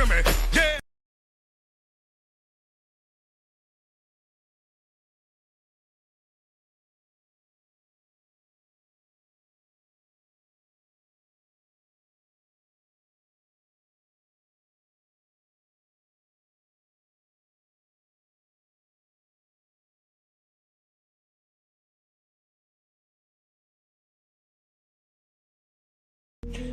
to me. Yeah.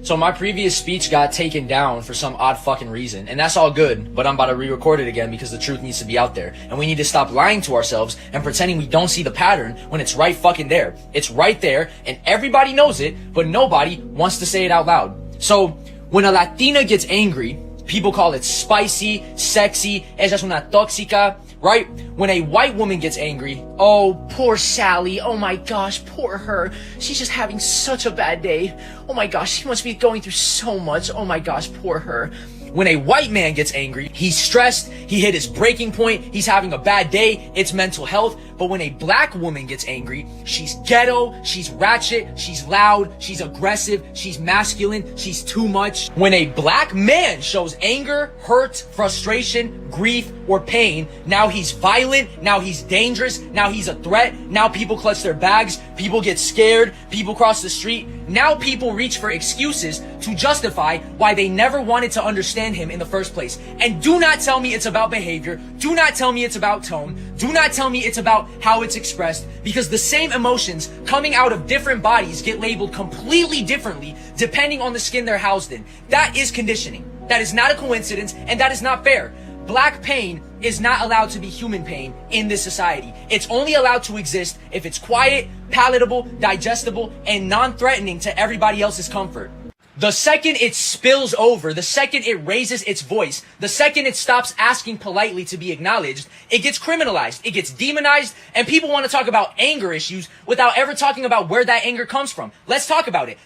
So my previous speech got taken down for some odd fucking reason, and that's all good, but I'm about to re-record it again because the truth needs to be out there, and we need to stop lying to ourselves and pretending we don't see the pattern when it's right fucking there. It's right there, and everybody knows it, but nobody wants to say it out loud. So when a Latina gets angry, people call it spicy, sexy, ella es una tóxica, right? When a white woman gets angry, oh, poor Sally, oh my gosh, poor her, she's just having such a bad day, oh my gosh, she must be going through so much, oh my gosh, poor her. When a white man gets angry, he's stressed, he hit his breaking point, he's having a bad day, it's mental health. But when a black woman gets angry, she's ghetto, she's ratchet, she's loud, she's aggressive, she's masculine, she's too much. When a black man shows anger, hurt, frustration, grief, or pain, now he's violent, now he's dangerous, now he's a threat, now people clutch their bags, people get scared, people cross the street. Now people reach for excuses to justify why they never wanted to understand him in the first place. And do not tell me it's about behavior, do not tell me it's about tone, do not tell me it's about how it's expressed, because the same emotions coming out of different bodies get labeled completely differently depending on the skin they're housed in. That is conditioning. That is not a coincidence, and that is not fair. Black pain is not allowed to be human pain in this society. It's only allowed to exist if it's quiet, palatable, digestible, and non-threatening to everybody else's comfort. The second it spills over, the second it raises its voice, the second it stops asking politely to be acknowledged, it gets criminalized, it gets demonized, and people want to talk about anger issues without ever talking about where that anger comes from. Let's talk about it.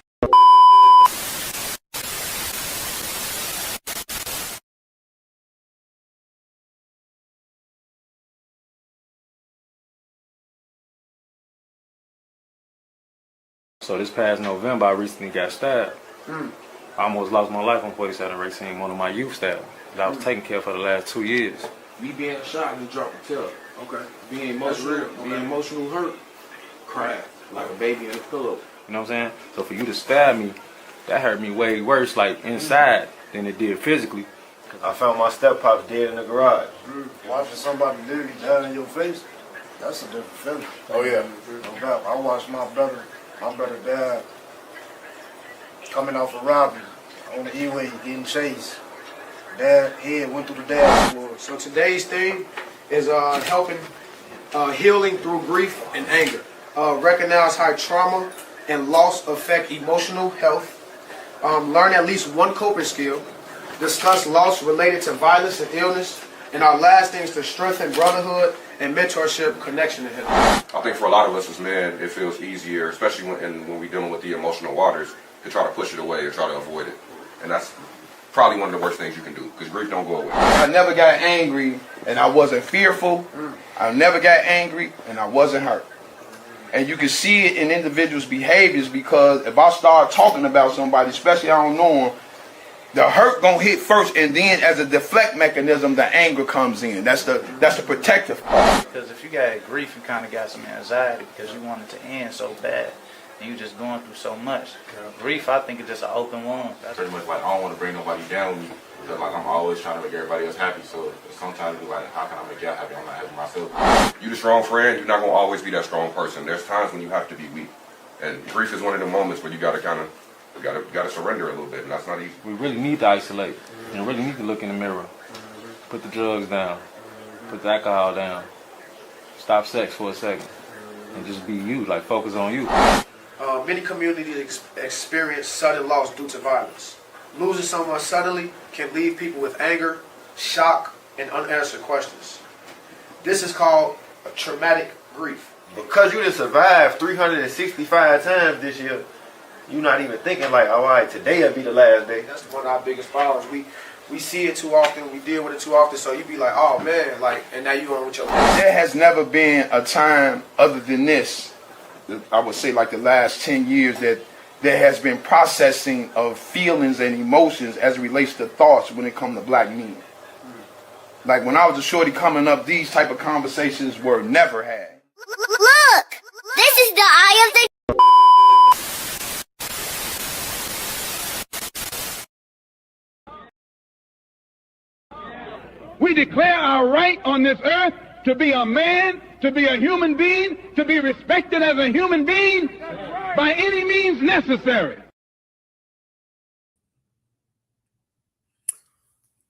So this past November, I recently got stabbed. I almost lost my life on 47 Racine, one of my youth stabbed that I was taking care of for the last 2 years. Me being shot and you drop a tail. Okay. Being emotional hurt. Cry like a baby in a pillow. You know what I'm saying? So for you to stab me, that hurt me way worse, like inside, than it did physically. I found my step-pops dead in the garage. Watching somebody literally die in your face, that's a different feeling. Oh yeah. No doubt. I watched my brother died coming off a robbery on the E-way getting chased. Dad head went through the dashboard. So today's theme is helping healing through grief and anger. Recognize how trauma and loss affect emotional health. Learn at least one coping skill. Discuss loss related to violence and illness. And our last thing is to strengthen brotherhood and mentorship connection to him. I think for a lot of us as men, it feels easier, especially when we're dealing with the emotional waters, to try to push it away or try to avoid it. And that's probably one of the worst things you can do, because grief don't go away. I never got angry and I wasn't fearful. I never got angry and I wasn't hurt. And you can see it in individuals' behaviors, because if I start talking about somebody, especially I don't know them, the hurt gonna hit first, and then as a deflect mechanism, the anger comes in. That's the protective part. Because if you got grief, you kind of got some anxiety because you want it to end so bad, and you just going through so much. Grief, I think, is just an open wound. That's Pretty much like I don't want to bring nobody down with me, because like I'm always trying to make everybody else happy. So sometimes it's like, how can I make y'all happy? I'm not happy myself. You the strong friend, you're not gonna always be that strong person. There's times when you have to be weak, and grief is one of the moments where you gotta kind of gotta surrender a little bit, and that's not easy. We really need to isolate and really need to look in the mirror. Put the drugs down, put the alcohol down, stop sex for a second, and just be you, like focus on you. Many communities experience sudden loss due to violence. Losing someone suddenly can leave people with anger, shock, and unanswered questions. This is called a traumatic grief. Because you just survived 365 times this year, you're not even thinking like, all right, today will be the last day. That's one of our biggest problems. We see it too often, we deal with it too often, so you be like, oh man, like, and now you on with your life. There has never been a time other than this, I would say like the last 10 years, that there has been processing of feelings and emotions as it relates to thoughts when it comes to black men. Like when I was a shorty coming up, these type of conversations were never had. Look! This is the eye of the... We declare our right on this earth to be a man, to be a human being, to be respected as a human being by any means necessary.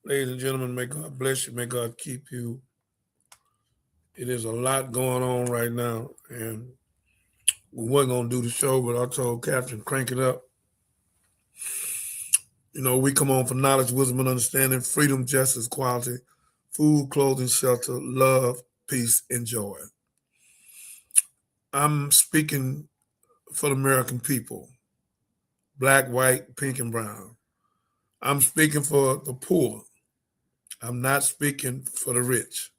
Ladies and gentlemen, may God bless you. May God keep you. It is a lot going on right now, and we weren't going to do the show, but I told Captain, crank it up. You know, we come on for knowledge, wisdom, and understanding, freedom, justice, equality, food, clothing, shelter, love, peace, and joy. I'm speaking for the American people, black, white, pink, and brown. I'm speaking for the poor. I'm not speaking for the rich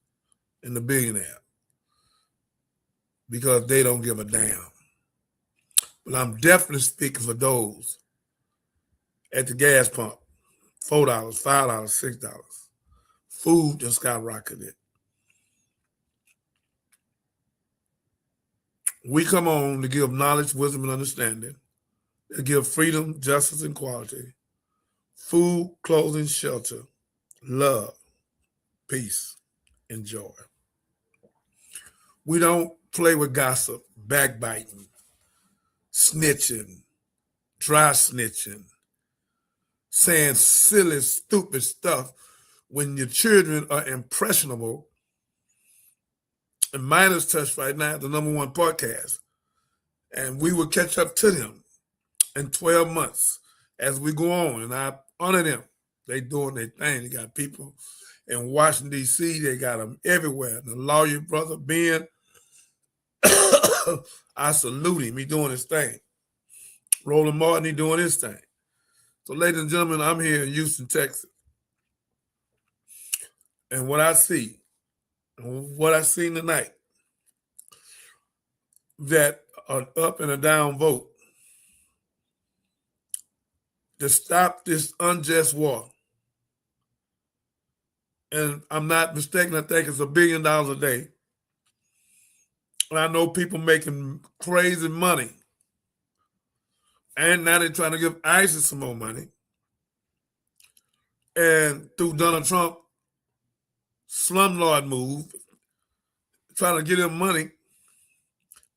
and the billionaire because they don't give a damn. But I'm definitely speaking for those at the gas pump, $4, $5, $6. Food just skyrocketed. We come on to give knowledge, wisdom, and understanding, to give freedom, justice, and equality, food, clothing, shelter, love, peace, and joy. We don't play with gossip, backbiting, snitching, dry snitching, saying silly, stupid stuff when your children are impressionable. And mine is touched right now, the #1 podcast. And we will catch up to them in 12 months as we go on. And I honor them. They doing their thing. They got people in Washington, D.C. They got them everywhere. The lawyer brother, Ben, I salute him. He doing his thing. Roland Martin, he doing his thing. So, ladies and gentlemen, I'm here in Houston, Texas. And what I see tonight, that an up and a down vote to stop this unjust war. And I'm not mistaken, I think it's $1 billion a day. And I know people making crazy money. And now they're trying to give ISIS some more money. And through Donald Trump slumlord move, trying to get him money,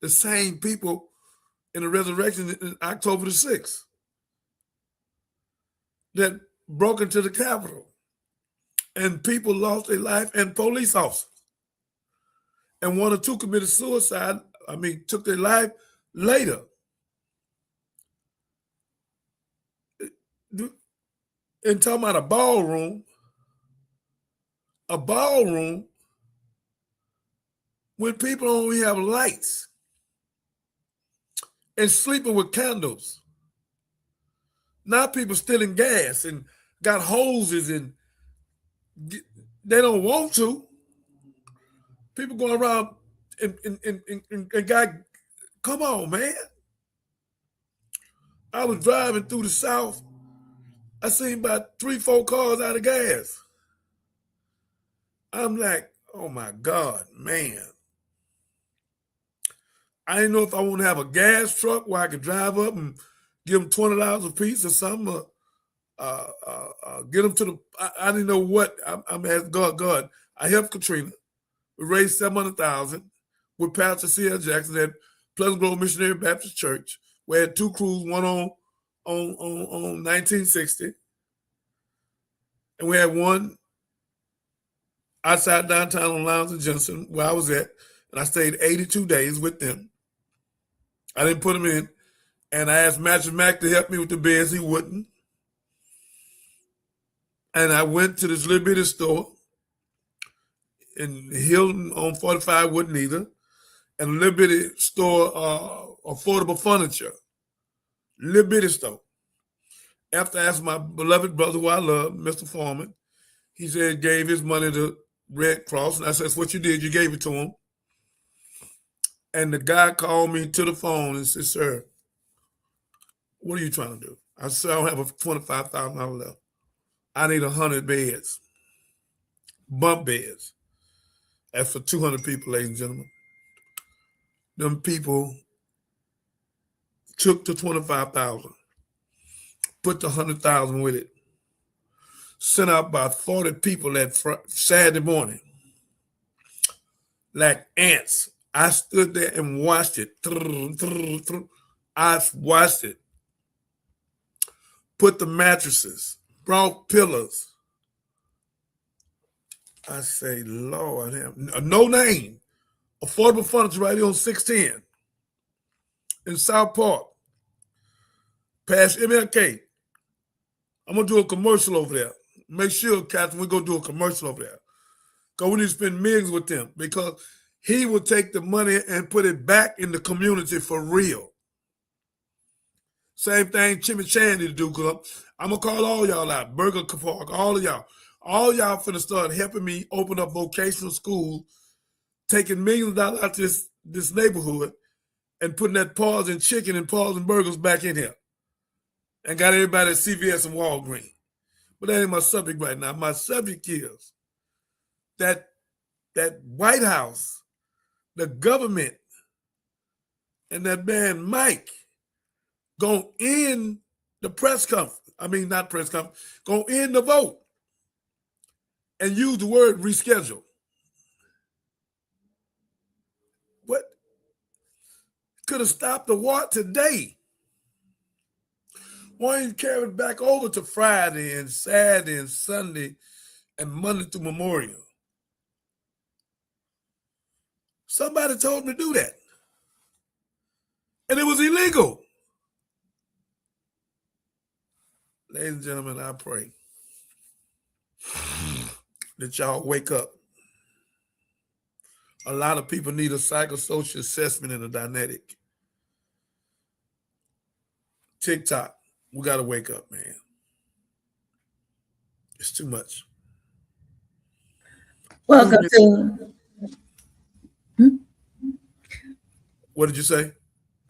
the same people in the resurrection in October the 6th that broke into the Capitol and people lost their life and police officers. And 1 or 2 committed suicide, took their life later. And talking about a ballroom when people only have lights and sleeping with candles. Now people stealing gas and got hoses and they don't want to. People going around and got, come on, man. I was driving through the South. I seen about 3-4 cars out of gas. I'm like, oh my God, man. I didn't know if I want to have a gas truck where I could drive up and give them $20 a piece or something. Get them to the, I didn't know what. I'm asking God. I helped Katrina. We raised $700,000 with Pastor C.L. Jackson at Pleasant Grove Missionary Baptist Church. We had 2 crews, one on 1960. And we had one outside downtown on Lowndes and Johnson, where I was at. And I stayed 82 days with them. I didn't put them in. And I asked Matthew Mack to help me with the beds. He wouldn't. And I went to this little bitty store in Hilton on 45, wouldn't either. And a little bitty store, affordable furniture. Little bitty store. After I asked my beloved brother, who I love, Mr. Foreman, he said, gave his money to Red Cross. And I said, that's what you did. You gave it to him. And the guy called me to the phone and said, sir, What are you trying to do? I said I don't have a $25,000 left. I need 100 beds, bunk beds. That's for 200 people, ladies and gentlemen. Them people took the 25,000, put the 100,000 with it, sent out about 40 people that Saturday morning, like ants. I stood there and watched it. I watched it. Put the mattresses, brought pillows. I say, Lord, no name. Affordable furniture right here on 610 in South Park, past MLK. I'm going to do a commercial over there. Make sure, Captain, we're going to do a commercial over there. Because we need to spend millions with them. Because he will take the money and put it back in the community for real. Same thing Chimichandy to do. Because I'm going to call all y'all out. Burger Park, all of y'all. All y'all finna start helping me open up vocational schools, taking millions of dollars out to this neighborhood and putting that paws and chicken and paws and burgers back in here. And got everybody at CVS and Walgreens. But that ain't my subject right now. My subject is that White House, the government, and that man Mike gonna end the press conference. I mean, not press conference, gonna end the vote and use the word reschedule. What? Could have stopped the war today. Why didn't carry it back over to Friday and Saturday and Sunday and Monday through Memorial? Somebody told me to do that. And it was illegal. Ladies and gentlemen, I pray that y'all wake up. A lot of people need a psychosocial assessment and a dynamic. TikTok, we got to wake up, man. It's too much. Welcome to... What did you say?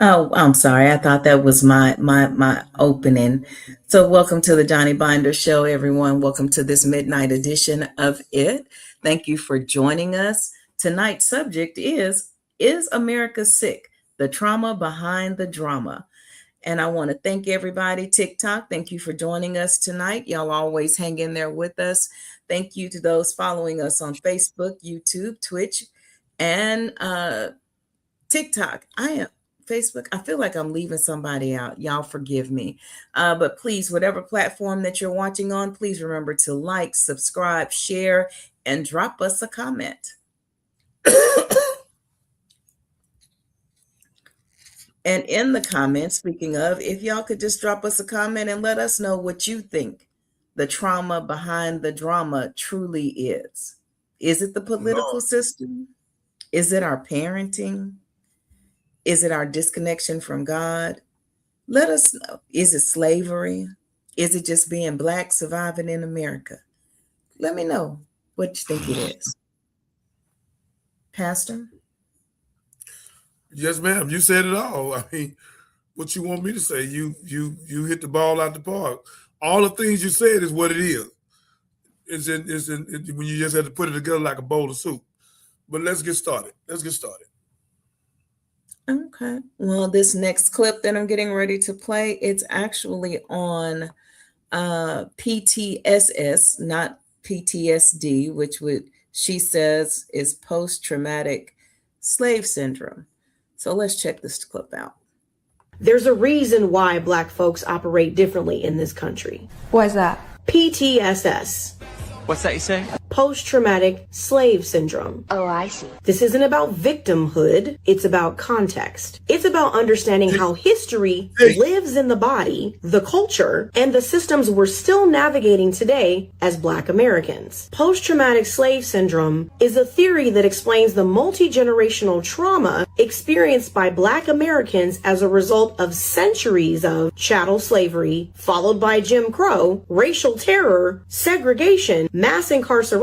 Oh, I'm sorry. I thought that was my opening. So welcome to the Johnny Binder Show, everyone. Welcome to this midnight edition of it. Thank you for joining us. Tonight's subject is America sick? The trauma behind the drama. And I want to thank everybody. TikTok, thank you for joining us tonight. Y'all always hang in there with us. Thank you to those following us on Facebook, YouTube, Twitch, and TikTok. Facebook, I feel like I'm leaving somebody out. Y'all forgive me. But please, whatever platform that you're watching on, please remember to like, subscribe, share, and drop us a comment. And in the comments, speaking of, if y'all could just drop us a comment and let us know what you think the trauma behind the drama truly is. Is it the political system? Is it our parenting? Is it our disconnection from God? Let us know. Is it slavery? Is it just being Black surviving in America? Let me know what you think it is. Pastor? Yes, ma'am. You said it all. I mean, what you want me to say? You hit the ball out the park. All the things you said is what it is. It's in when you just have to put it together like a bowl of soup. But let's get started. Okay. Well, this next clip that I'm getting ready to play, it's actually on PTSS, not PTSD, which she says is post-traumatic slave syndrome. So let's check this clip out. There's a reason why Black folks operate differently in this country. What is that? PTSS. What's that you say? Post-traumatic slave syndrome. Oh, I see. This isn't about victimhood. It's about context. It's about understanding how history lives in the body, the culture, and the systems we're still navigating today as Black Americans. Post-traumatic slave syndrome is a theory that explains the multi-generational trauma experienced by Black Americans as a result of centuries of chattel slavery, followed by Jim Crow, racial terror, segregation, mass incarceration,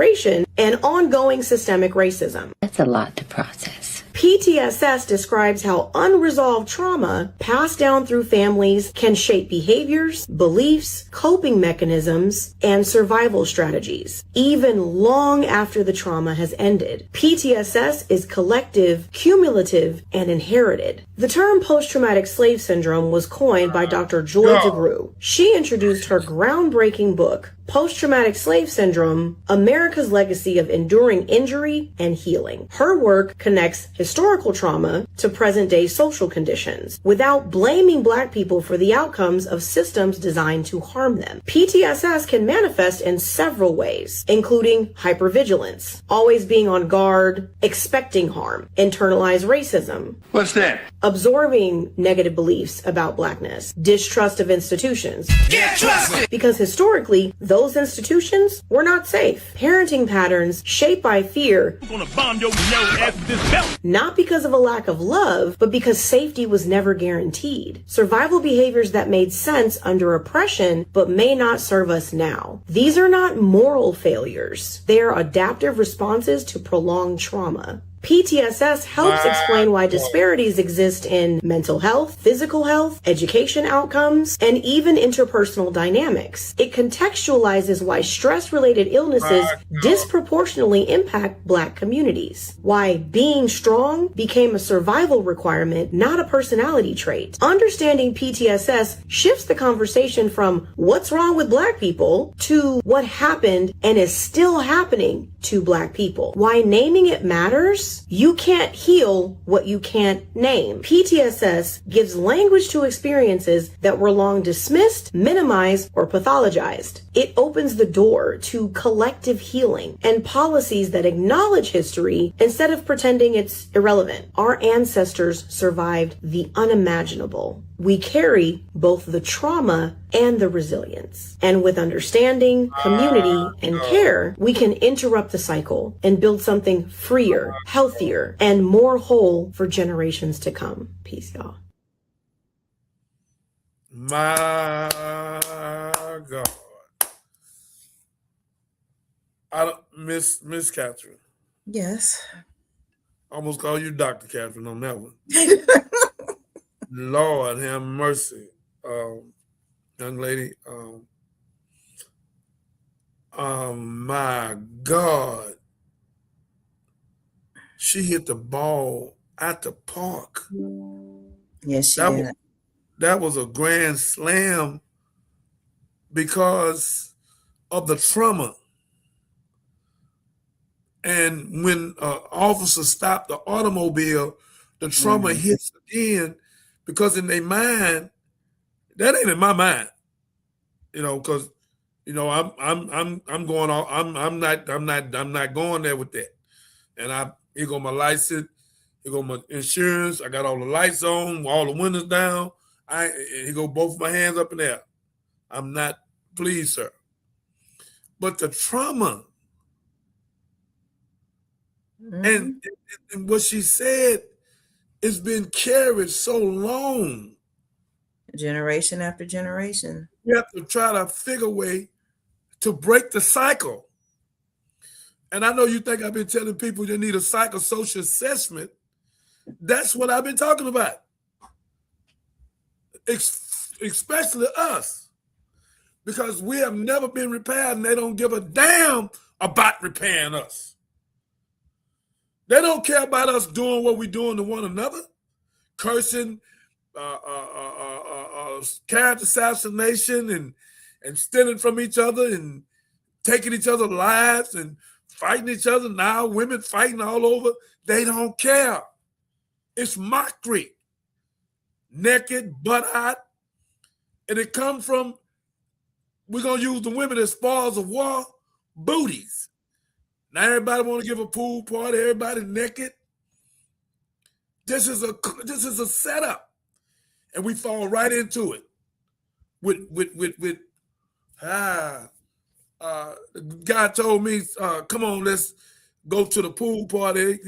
and ongoing systemic racism. That's a lot to process. PTSS describes how unresolved trauma passed down through families can shape behaviors, beliefs, coping mechanisms, and survival strategies, even long after the trauma has ended. PTSS is collective, cumulative, and inherited. The term post-traumatic slave syndrome was coined by Dr. Joy DeGruy. She introduced her groundbreaking book, Post-Traumatic Slave Syndrome, America's Legacy of Enduring Injury and Healing. Her work connects historical trauma to present-day social conditions without blaming Black people for the outcomes of systems designed to harm them. PTSS can manifest in several ways, including hypervigilance, always being on guard, expecting harm, internalized racism. What's that? Absorbing negative beliefs about Blackness, distrust of institutions. Get trusted! Because historically, those institutions were not safe. Parenting patterns shaped by fear. I'm gonna bomb your ass with this belt. Not because of a lack of love, but because safety was never guaranteed. Survival behaviors that made sense under oppression, but may not serve us now. These are not moral failures. They are adaptive responses to prolonged trauma. PTSS helps explain why disparities exist in mental health, physical health, education outcomes, and even interpersonal dynamics. It contextualizes why stress-related illnesses disproportionately impact Black communities, why being strong became a survival requirement, not a personality trait. Understanding PTSS shifts the conversation from what's wrong with Black people to what happened and is still happening to Black people. Why naming it matters? You can't heal what you can't name. PTSS gives language to experiences that were long dismissed, minimized, or pathologized. It opens the door to collective healing and policies that acknowledge history instead of pretending it's irrelevant. Our ancestors survived the unimaginable. We carry both the trauma and the resilience. And with understanding, community, and care, we can interrupt the cycle and build something freer, healthier, and more whole for generations to come. Peace, y'all. My God. Miss Catherine. Yes. Almost call you Dr. Catherine on that one. Lord have mercy. Young lady. My God. She hit the ball at the park. Yes, she did. That was a grand slam because of the trauma. And when officers stopped the automobile, the trauma hits again because in their mind, that ain't in my mind, because I'm going on. I'm not going there with that. And here go my license, here go my insurance. I got all the lights on, all the windows down. Here go both my hands up in there. I'm not pleased, sir. But the trauma. And what she said has been carried so long. Generation after generation. You have to try to figure a way to break the cycle. And I know you think I've been telling people you need a psychosocial assessment. That's what I've been talking about. Especially us. Because we have never been repaired and they don't give a damn about repairing us. They don't care about us doing what we're doing to one another, cursing, character assassination, and stealing from each other and taking each other's lives and fighting each other. Now women fighting all over. They don't care. It's mockery. Naked, butt out. And it comes from, we're going to use the women as spoils of war, booties. Now everybody want to give a pool party, everybody naked. This is a setup. And we fall right into it. The guy told me, come on, let's go to the pool party.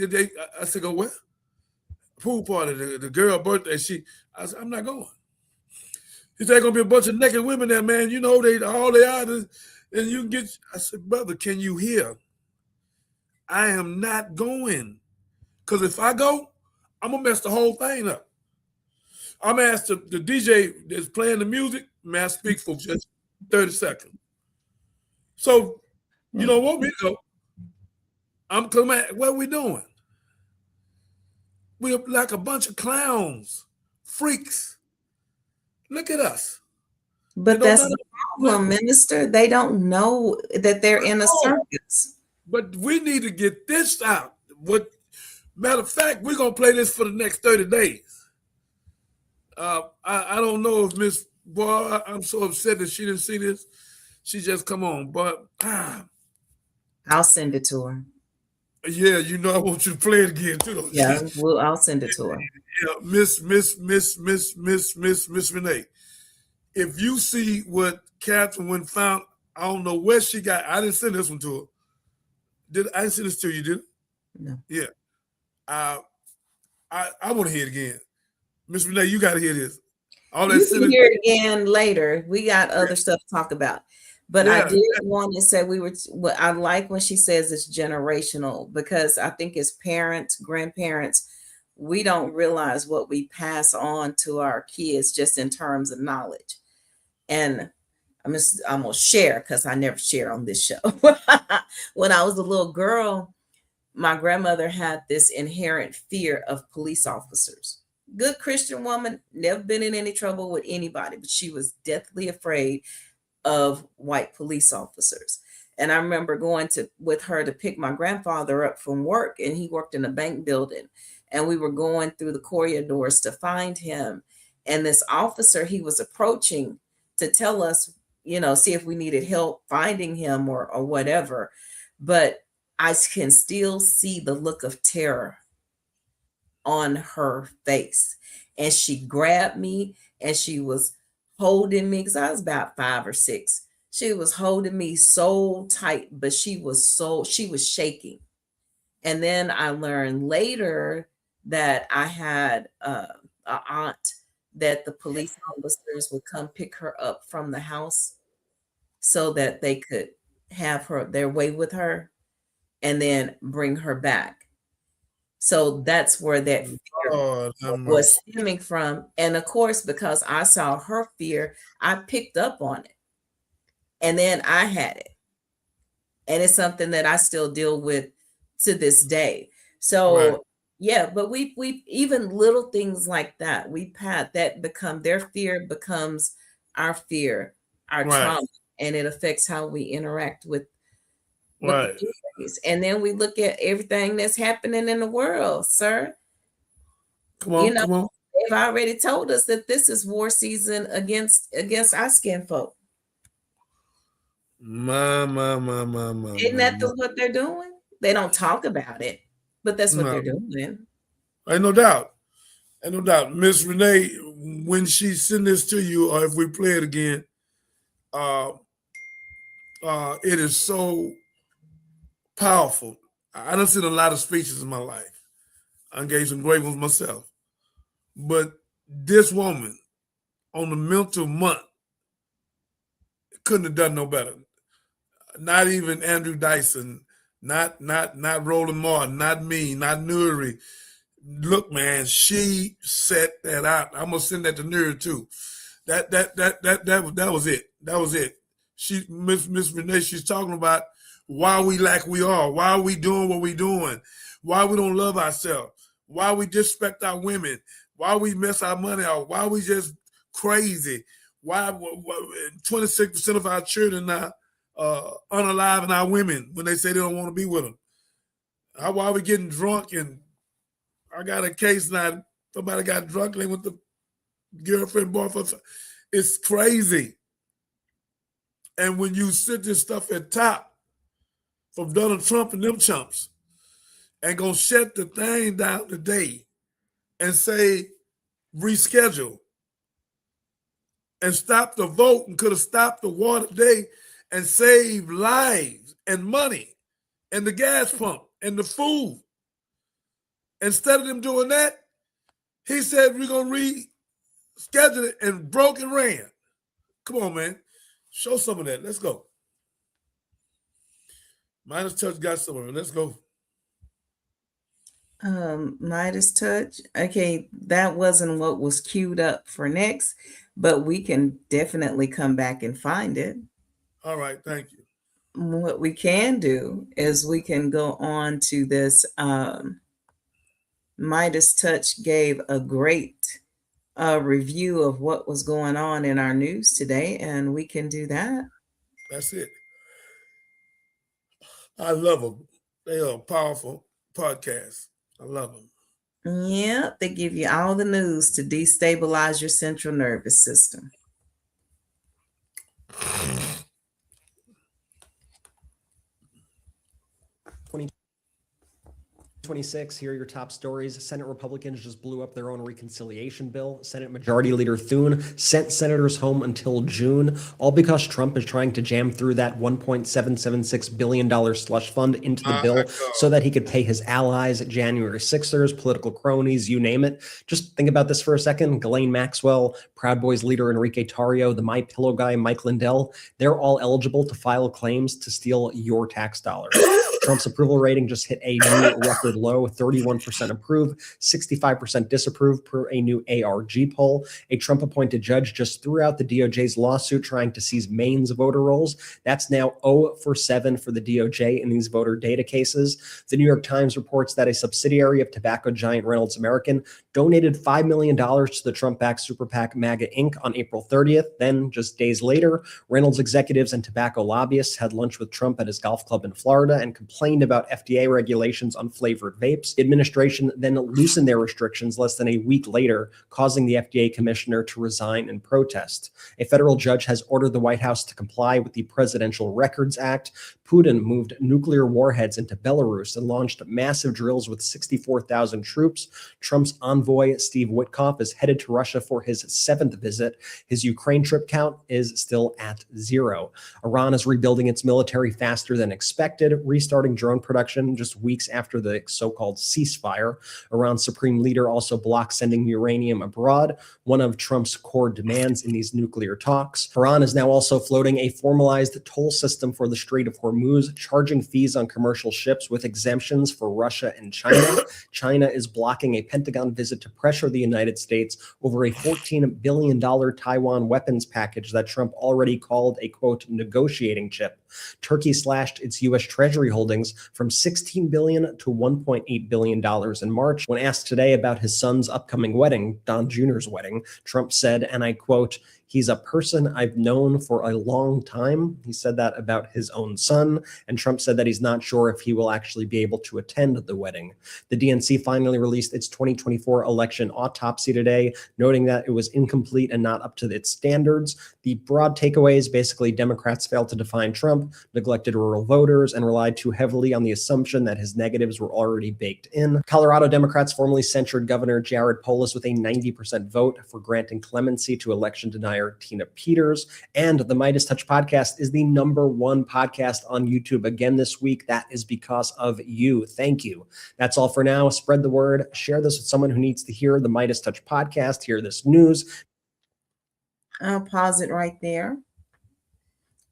I said, go where? Pool party, the girl birthday. I said, I'm not going. He said, going to be a bunch of naked women there, man. You know, all they are, and you can get, I said, brother, can you hear? I am not going. Because if I go, I'm gonna mess the whole thing up. I'm gonna ask the DJ that's playing the music, may I speak for just 30 seconds. So you don't want me to go. I'm coming. What are we doing? We're like a bunch of clowns, freaks. Look at us. But that's the problem, minister. They don't know that they're in a circus. But we need to get this out. Matter of fact, we're gonna play this for the next 30 days. I don't know if Miss Boy, I'm so upset that she didn't see this. She just come on, but I'll send it to her. Yeah, you know I want you to play it again too. Yeah, I'll send it to her. Yeah, Miss Renee. If you see what Catherine went found, I don't know where she got. I didn't send this one to her. I didn't send this to you, did I? No. Yeah. I want to hear it again. Miss Renee, you got to hear this. You can hear it again later. We got other stuff to talk about. But I did want to say I like when she says it's generational, because I think as parents, grandparents, we don't realize what we pass on to our kids just in terms of knowledge. And I'm gonna share, because I never share on this show. When I was a little girl, my grandmother had this inherent fear of police officers. Good Christian woman, never been in any trouble with anybody, but she was deathly afraid of white police officers. And I remember going with her to pick my grandfather up from work, and he worked in a bank building, and we were going through the corridors to find him. And this officer, he was approaching to tell us, see if we needed help finding him or whatever. But I can still see the look of terror on her face. And she grabbed me, and she was holding me, because I was about 5 or 6. She was holding me so tight, but she was shaking. And then I learned later that I had an aunt that the police officers would come pick her up from the house so that they could have their way with her and then bring her back. So that's where that fear was stemming from. And of course, because I saw her fear, I picked up on it. And then I had it. And it's something that I still deal with to this day. So yeah, but we even little things like that, their fear becomes our fear, our trauma, and it affects how we interact with the communities. And then we look at everything that's happening in the world, sir. Come on. They've already told us that this is war season against our skin folk. Isn't that what they're doing? They don't talk about it, but that's what they're doing. Ain't no doubt. Miss Renee, when she send this to you, or if we play it again, it is so powerful. I done seen a lot of speeches in my life. I gave some great ones myself. But this woman on the mental month couldn't have done no better. Not even Andrew Dyson, not Roland Martin, not me, not Nuri. Look, man, she set that out. I'm gonna send that to Nuri too. That was it. That was it. Miss Renee, she's talking about why we like we are, why we doing what we doing, why we don't love ourselves, why we disrespect our women, why we mess our money out, why we just crazy, why 26% of our children now unaliving our women when they say they don't want to be with them. Why are we getting drunk? And I got a case now, somebody got drunk, they went to girlfriend, boyfriend. It's crazy. And when you sit this stuff at top from Donald Trump and them chumps and gonna shut the thing down today and say reschedule and stop the vote, and could have stopped the war today and saved lives and money and the gas pump and the food. Instead of them doing that, he said we're gonna reschedule it, and broke and ran. Come on, man. Show some of that. Let's go. Minus Touch got some of it. Let's go. Midas touch. Okay, that wasn't what was queued up for next, but we can definitely come back and find it. All right, thank you. What we can do is we can go on to this. Midas touch gave a great review of what was going on in our news today, and we can do that. That's it. I love them. They are a powerful podcast. I love them. Yeah, they give you all the news to destabilize your central nervous system. 26, here are your top stories. Senate Republicans just blew up their own reconciliation bill. Senate Majority Leader Thune sent senators home until June, all because Trump is trying to jam through that $1.776 billion slush fund into the bill so that he could pay his allies, January 6ers, political cronies, you name it. Just think about this for a second. Ghislaine Maxwell, Proud Boys leader Enrique Tarrio, the My Pillow guy Mike Lindell, they're all eligible to file claims to steal your tax dollars. Trump's approval rating just hit a new record low, 31% approve, 65% disapprove per a new ARG poll. A Trump-appointed judge just threw out the DOJ's lawsuit trying to seize Maine's voter rolls. That's now 0 for 7 for the DOJ in these voter data cases. The New York Times reports that a subsidiary of tobacco giant Reynolds American donated $5 million to the Trump-backed super PAC MAGA Inc. on April 30th. Then, just days later, Reynolds executives and tobacco lobbyists had lunch with Trump at his golf club in Florida and complained about FDA regulations on flavored vapes. The administration then loosened their restrictions less than a week later, causing the FDA commissioner to resign in protest. A federal judge has ordered the White House to comply with the Presidential Records Act. Putin moved nuclear warheads into Belarus and launched massive drills with 64,000 troops. Trump's envoy, Steve Witkoff, is headed to Russia for his 7th visit. His Ukraine trip count is still at 0. Iran is rebuilding its military faster than expected, restarting drone production just weeks after the so-called ceasefire. Iran's supreme leader also blocked sending uranium abroad, one of Trump's core demands in these nuclear talks. Iran is now also floating a formalized toll system for the Strait of Hormuz, charging fees on commercial ships with exemptions for Russia and China. China is blocking a Pentagon visit to pressure the United States over a $14 billion Taiwan weapons package that Trump already called a, quote, negotiating chip. Turkey slashed its U.S. Treasury holdings from $16 billion to $1.8 billion in March. When asked today about his son's upcoming wedding, Don Jr.'s wedding, Trump said, and I quote, "He's a person I've known for a long time." He said that about his own son, and Trump said that he's not sure if he will actually be able to attend the wedding. The DNC finally released its 2024 election autopsy today, noting that it was incomplete and not up to its standards. The broad takeaways, basically Democrats failed to define Trump, neglected rural voters, and relied too heavily on the assumption that his negatives were already baked in. Colorado Democrats formally censured Governor Jared Polis with a 90% vote for granting clemency to election denier Tina Peters. And the Midas Touch podcast is the #1 podcast on YouTube again this week. That is because of you. Thank you. That's all for now. Spread the word. Share this with someone who needs to hear the Midas Touch podcast, hear this news. I'll pause it right there.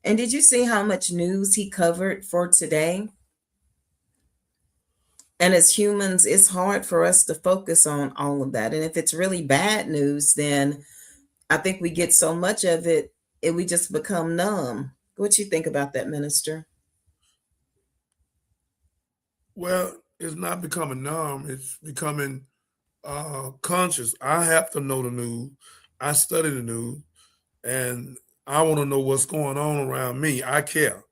And did you see how much news he covered for today? And as humans, it's hard for us to focus on all of that. And if it's really bad news, then I think we get so much of it, we just become numb. What you think about that, Minister? Well, it's not becoming numb. It's becoming conscious. I have to know the news. I study the news, and I want to know what's going on around me. I care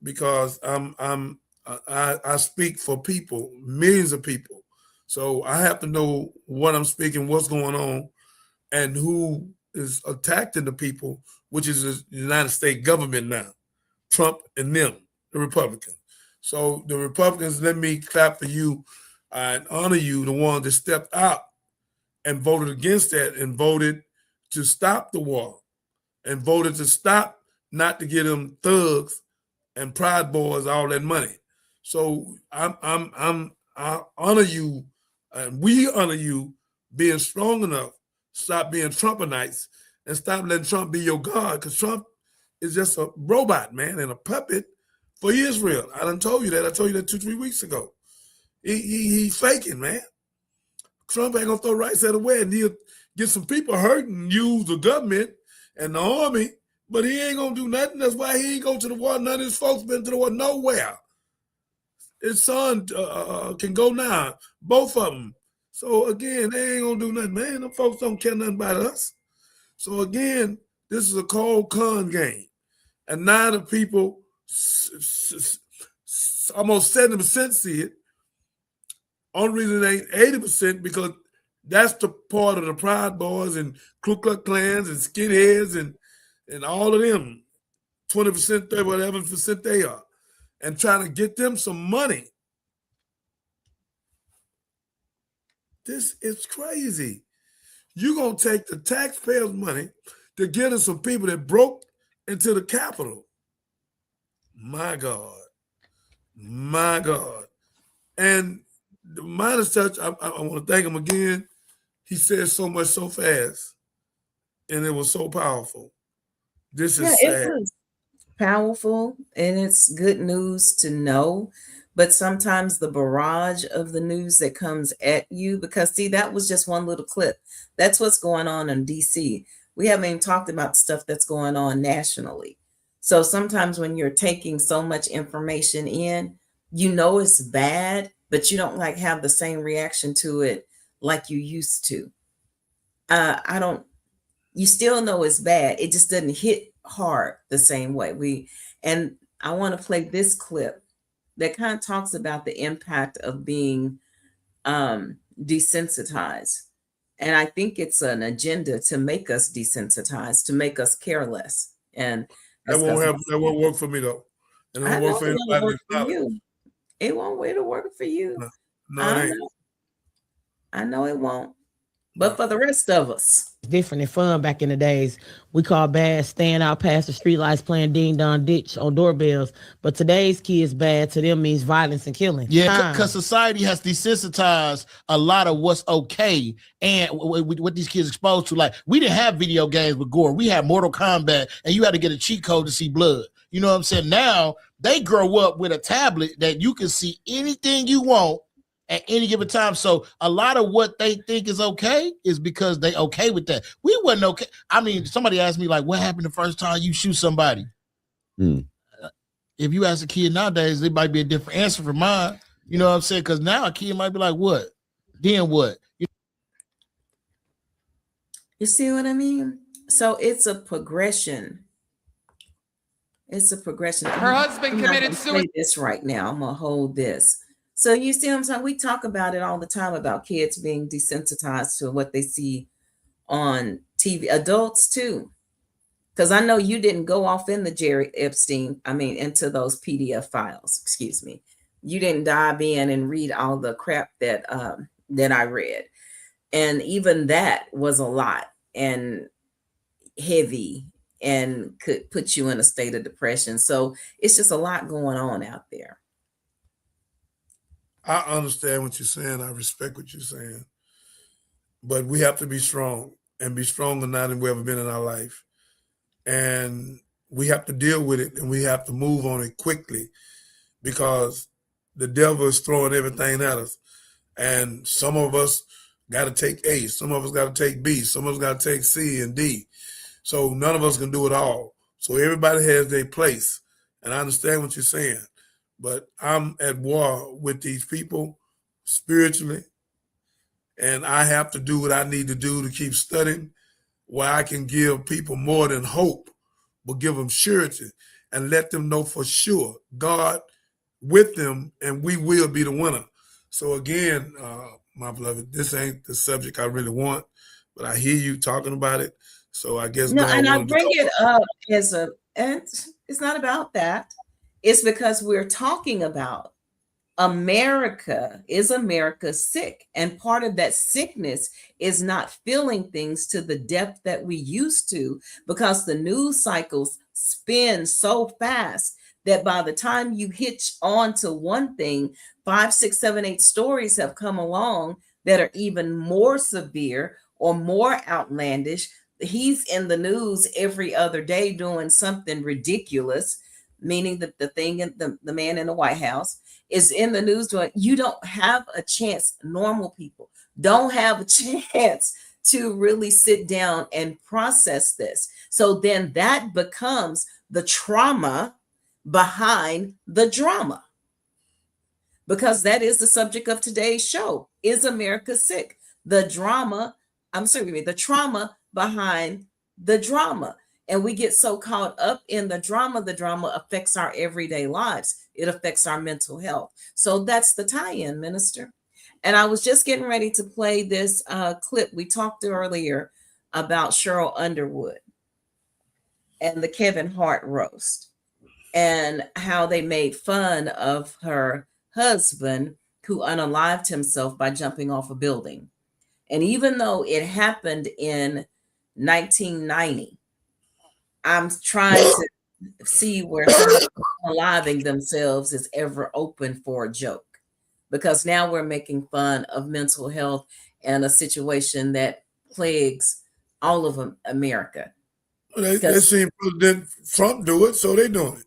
because I speak for people, millions of people. So I have to know what I'm speaking, what's going on, and who is attacking the people, which is the United States government now, Trump and them, the Republicans. So the Republicans, let me clap for you and honor you, the ones that stepped out and voted against that and voted to stop the war and voted to stop, not to give them thugs and Pride Boys all that money. So I honor you, and we honor you being strong enough. Stop being Trumpanites and stop letting Trump be your God, because Trump is just a robot, man, and a puppet for Israel. I done told you that. I told you that 2-3 weeks ago. He's faking, man. Trump ain't gonna throw rice at a wedding. He'll get some people hurt and use the government and the army, but he ain't gonna do nothing. That's why he ain't go to the war. None of his folks been to the war nowhere. His son can go now, both of them. So again, they ain't gonna do nothing, man. Them folks don't care nothing about us. So again, this is a cold con game. And now the people, almost 70% see it. Only reason it ain't 80% because that's the part of the Proud Boys and Ku Klux Klans and skinheads and all of them. 20%, 30, whatever percent they are. And trying to get them some money. This is crazy. You're going to take the taxpayers' money to get us some people that broke into the Capitol. My God. My God. And the Midas Touch, I want to thank him again. He said so much so fast, and it was so powerful. This is sad. It was powerful, and it's good news to know. But sometimes the barrage of the news that comes at you, because see, that was just one little clip. That's what's going on in DC. We haven't even talked about stuff that's going on nationally. So sometimes when you're taking so much information in, you know it's bad, but you don't like have the same reaction to it like you used to. You still know it's bad. It just doesn't hit hard the same way. And I want to play this clip that kind of talks about the impact of being desensitized. And I think it's an agenda to make us desensitized, to make us careless. And that won't work for me though. And it won't work for anybody. It won't work for you. No, it ain't. I know it won't. But for the rest of us, different and fun back in the days. We call bad staying out past the streetlights playing ding dong ditch on doorbells. But today's kids, bad to them means violence and killing. Yeah, because society has desensitized a lot of what's okay and what these kids exposed to. Like, we didn't have video games with gore. We had Mortal Kombat, and you had to get a cheat code to see blood. You know what I'm saying? Now they grow up with a tablet that you can see anything you want at any given time. So a lot of what they think is okay is because they okay with that. We wasn't okay. I mean, somebody asked me, like, what happened the first time you shoot somebody? If you ask a kid nowadays, it might be a different answer from mine. You know what I'm saying? Because now a kid might be like, what? Then what? You see what I mean? So it's a progression. It's a progression. Her husband committed suicide. This right now. I'm gonna hold this. So you see what I'm saying? We talk about it all the time about kids being desensitized to what they see on TV. Adults too. Because I know you didn't go off in the into those PDF files. Excuse me. You didn't dive in and read all the crap that I read. And even that was a lot and heavy and could put you in a state of depression. So it's just a lot going on out there. I understand what you're saying. I respect what you're saying. But we have to be strong and be stronger now than we've ever been in our life. And we have to deal with it and we have to move on it quickly because the devil is throwing everything at us. And some of us got to take A, some of us got to take B, some of us got to take C and D. So none of us can do it all. So everybody has their place. And I understand what you're saying. But I'm at war with these people spiritually, and I have to do what I need to do to keep studying where I can give people more than hope, but give them surety and let them know for sure God with them, and we will be the winner. So again, my beloved, this ain't the subject I really want, but I hear you talking about it. So I guess no, and I bring it up and it's not about that. It's because we're talking about America. Is America sick? And part of that sickness is not feeling things to the depth that we used to because the news cycles spin so fast that by the time you hitch on to one thing, 5, 6, 7, 8 stories have come along that are even more severe or more outlandish. He's in the news every other day doing something ridiculous, meaning that the man in the White House is in the news doing, you don't have a chance. Normal people don't have a chance to really sit down and process this. So then that becomes the trauma behind the drama, because that is the subject of today's show. Is America sick? The trauma behind the drama. And we get so caught up in the drama affects our everyday lives. It affects our mental health. So that's the tie-in, Minister. And I was just getting ready to play this clip. We talked earlier about Cheryl Underwood and the Kevin Hart roast, and how they made fun of her husband who unalived himself by jumping off a building. And even though it happened in 1990, I'm trying to see where somebody unaliving themselves is ever open for a joke, because now we're making fun of mental health and a situation that plagues all of America. Well, they seen President Trump do it, so they doing it.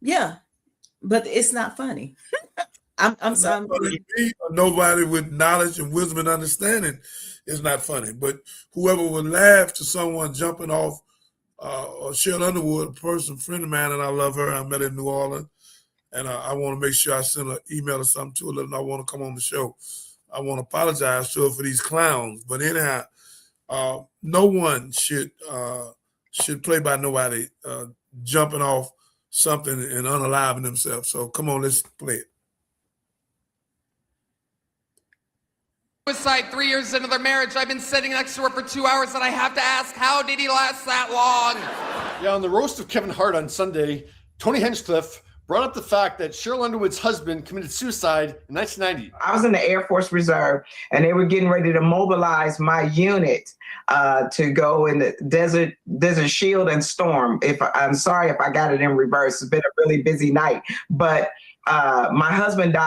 Yeah, but it's not funny. I'm sorry. Nobody with knowledge and wisdom and understanding is not funny. But whoever would laugh to someone jumping off, or Cheryl Underwood, a friend of mine, and I love her. I met her in New Orleans, and I want to make sure I send an email or something to her, letting her know I want to come on the show. I want to apologize to her for these clowns. But anyhow, no one should play by nobody jumping off something and unaliving themselves. So come on, let's play it. Suicide 3 years into their marriage. I've been sitting next to her for 2 hours, and I have to ask, how did he last that long? Yeah, on the roast of Kevin Hart on Sunday, Tony Hinchcliffe brought up the fact that Cheryl Underwood's husband committed suicide in 1990. I was in the Air Force Reserve, and they were getting ready to mobilize my unit to go in the Desert Shield and Storm. I'm sorry if I got it in reverse. It's been a really busy night, but my husband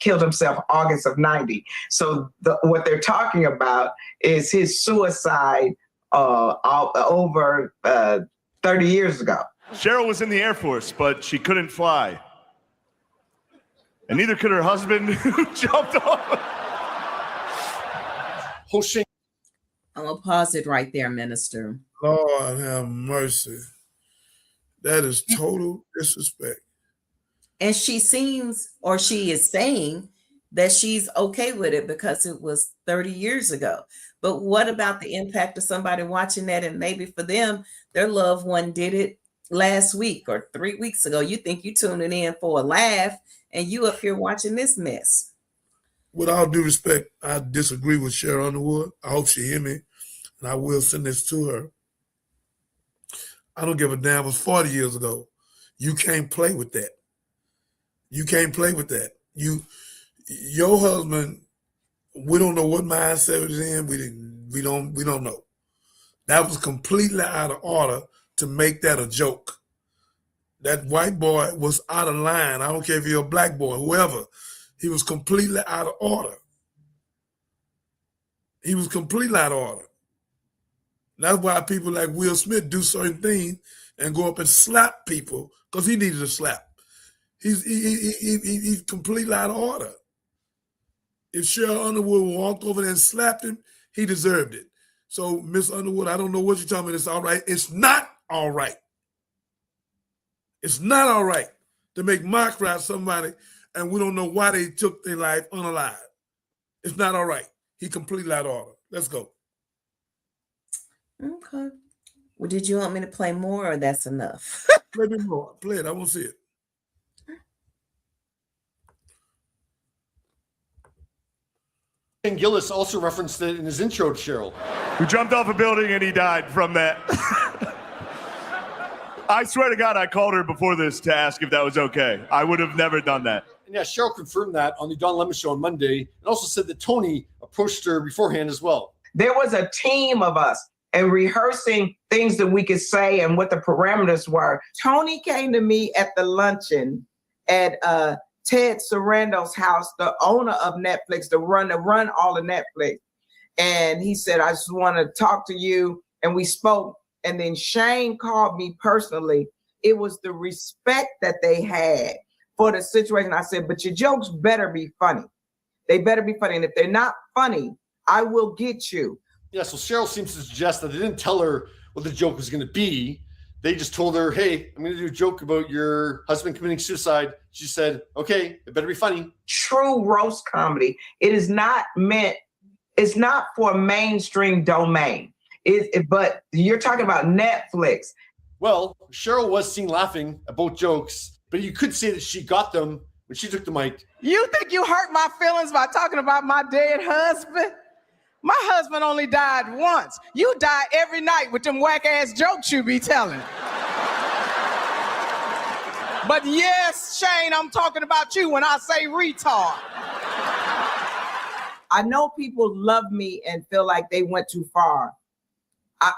killed himself August of 90. So what they're talking about is his suicide over 30 years ago. Cheryl was in the Air Force, but she couldn't fly. And neither could her husband who jumped off. I'm going to pause it right there, Minister. Lord have mercy. That is total disrespect. And she is saying that she's okay with it because it was 30 years ago. But what about the impact of somebody watching that, and maybe for them, their loved one did it last week or 3 weeks ago? You think you tuning in for a laugh, and you up here watching this mess. With all due respect, I disagree with Cheryl Underwood. I hope she hear me, and I will send this to her. I don't give a damn. It was 40 years ago. You can't play with that. You can't play with that. Your husband, we don't know what mindset he's in. We don't know. That was completely out of order to make that a joke. That white boy was out of line. I don't care if you're a black boy, whoever. He was completely out of order. He was completely out of order. That's why people like Will Smith do certain things and go up and slap people, because he needed a slap. He's completely out of order. If Cheryl Underwood walked over there and slapped him, he deserved it. So, Miss Underwood, I don't know what you're talking about. It's all right. It's not all right. It's not all right to make mockery out of somebody and we don't know why they took their life unalive. It's not all right. He completely out of order. Let's go. Okay. Well, did you want me to play more, or that's enough? Play me more. Play it. I want to see it. And Gillis also referenced it in his intro to Cheryl. Who jumped off a building and he died from that. I swear to God, I called her before this to ask if that was okay. I would have never done that. And yeah, Cheryl confirmed that on the Don Lemon Show on Monday, and also said that Tony approached her beforehand as well. There was a team of us and rehearsing things that we could say and what the parameters were. Tony came to me at the luncheon at Ted Sarando's house, the owner of Netflix, the run all of Netflix. And he said, I just want to talk to you. And we spoke. And then Shane called me personally. It was the respect that they had for the situation. I said, but your jokes better be funny. They better be funny. And if they're not funny, I will get you. Yeah, so Cheryl seems to suggest that they didn't tell her what the joke was going to be. They just told her, hey, I'm going to do a joke about your husband committing suicide. She said, okay, it better be funny. True roast comedy. It is not meant, it's not for mainstream domain. But you're talking about Netflix. Well, Cheryl was seen laughing at both jokes, but you could say that she got them when she took the mic. You think you hurt my feelings by talking about my dead husband? My husband only died once. You die every night with them whack-ass jokes you be telling. But yes, Shane, I'm talking about you when I say retard. I know people love me and feel like they went too far.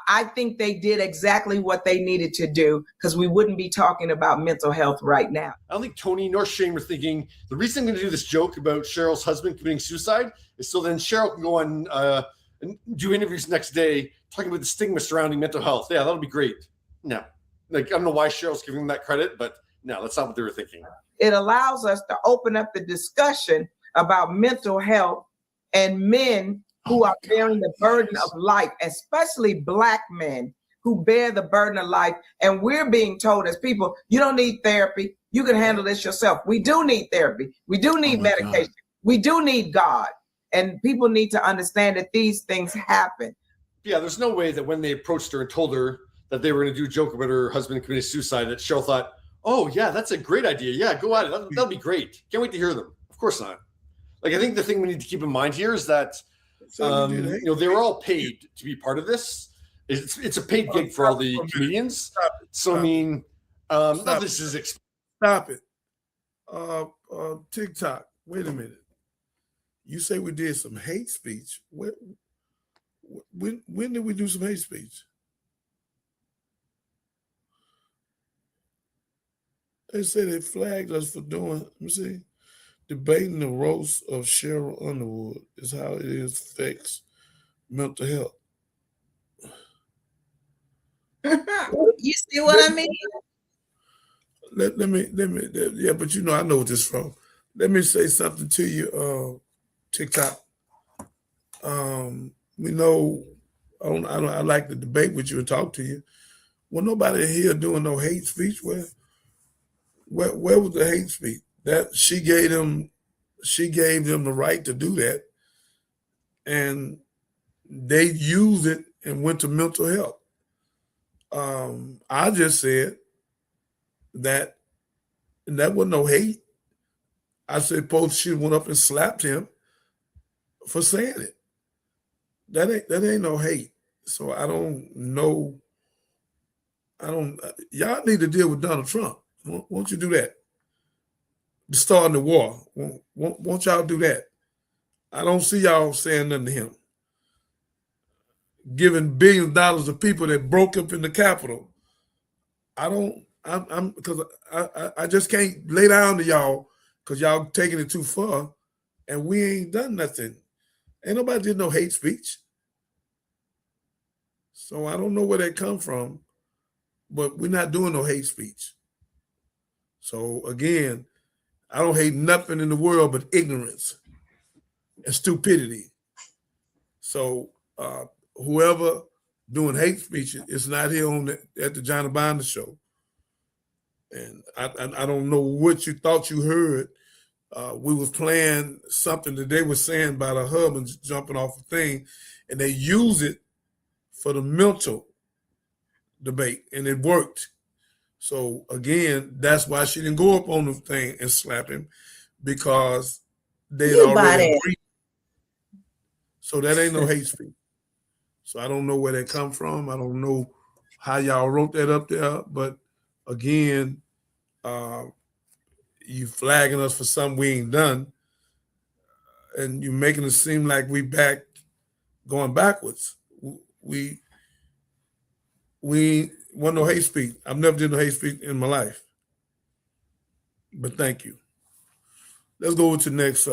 I think they did exactly what they needed to do, because we wouldn't be talking about mental health right now. I don't think Tony nor Shane were thinking, the reason I'm going to do this joke about Cheryl's husband committing suicide is so then Cheryl can go on and do interviews next day talking about the stigma surrounding mental health. Yeah, that'll be great. No. Like, I don't know why Cheryl's giving them that credit, but no, that's not what they were thinking. It allows us to open up the discussion about mental health and men who are bearing the burden of life, especially Black men who bear the burden of life. And we're being told as people, you don't need therapy. You can handle this yourself. We do need therapy. We do need medication. God. We do need God. And people need to understand that these things happen. Yeah, there's no way that when they approached her and told her that they were going to do a joke about her husband committing suicide, that Cheryl thought, oh, yeah, that's a great idea. Yeah, go at it. That'll be great. Can't wait to hear them. Of course not. Like, I think the thing we need to keep in mind here is that they were all paid to be part of this. It's a paid gig for all the comedians. So I mean, this is stop it. TikTok. Wait a minute. You say we did some hate speech. When did we do some hate speech? They said they flagged us for doing. Let me see. Debating the roast of Cheryl Underwood is how it affects mental health. You see what I mean? Let me, yeah, but I know what this is from. Let me say something to you, TikTok. We know, I like to debate with you and talk to you. Well, nobody here doing no hate speech. Where was the hate speech? That she gave them the right to do that, and they used it and went to mental health. I just said that wasn't no hate. I said both she went up and slapped him for saying it. That ain't no hate. So I don't know. Y'all need to deal with Donald Trump. Won't you do that? Starting the war. Won't y'all do that? I don't see y'all saying nothing to him. Giving billions of dollars to people that broke up in the Capitol. Because I just can't lay down to y'all because y'all taking it too far and we ain't done nothing. Ain't nobody did no hate speech. So I don't know where that come from, but we're not doing no hate speech. So again, I don't hate nothing in the world but ignorance and stupidity. So whoever doing hate speech is not here at the Johnny Binder show. And I don't know what you thought you heard. We was playing something that they were saying about a husband jumping off a thing, and they use it for the mental debate, and it worked. So again, that's why she didn't go up on the thing and slap him, because they'd already agreed. So that ain't no hate speech. So I don't know where that come from. I don't know how y'all wrote that up there, but again, you flagging us for something we ain't done, and you making it seem like we going backwards. We want no hate speech. I've never did no hate speech in my life. But thank you. Let's go to the next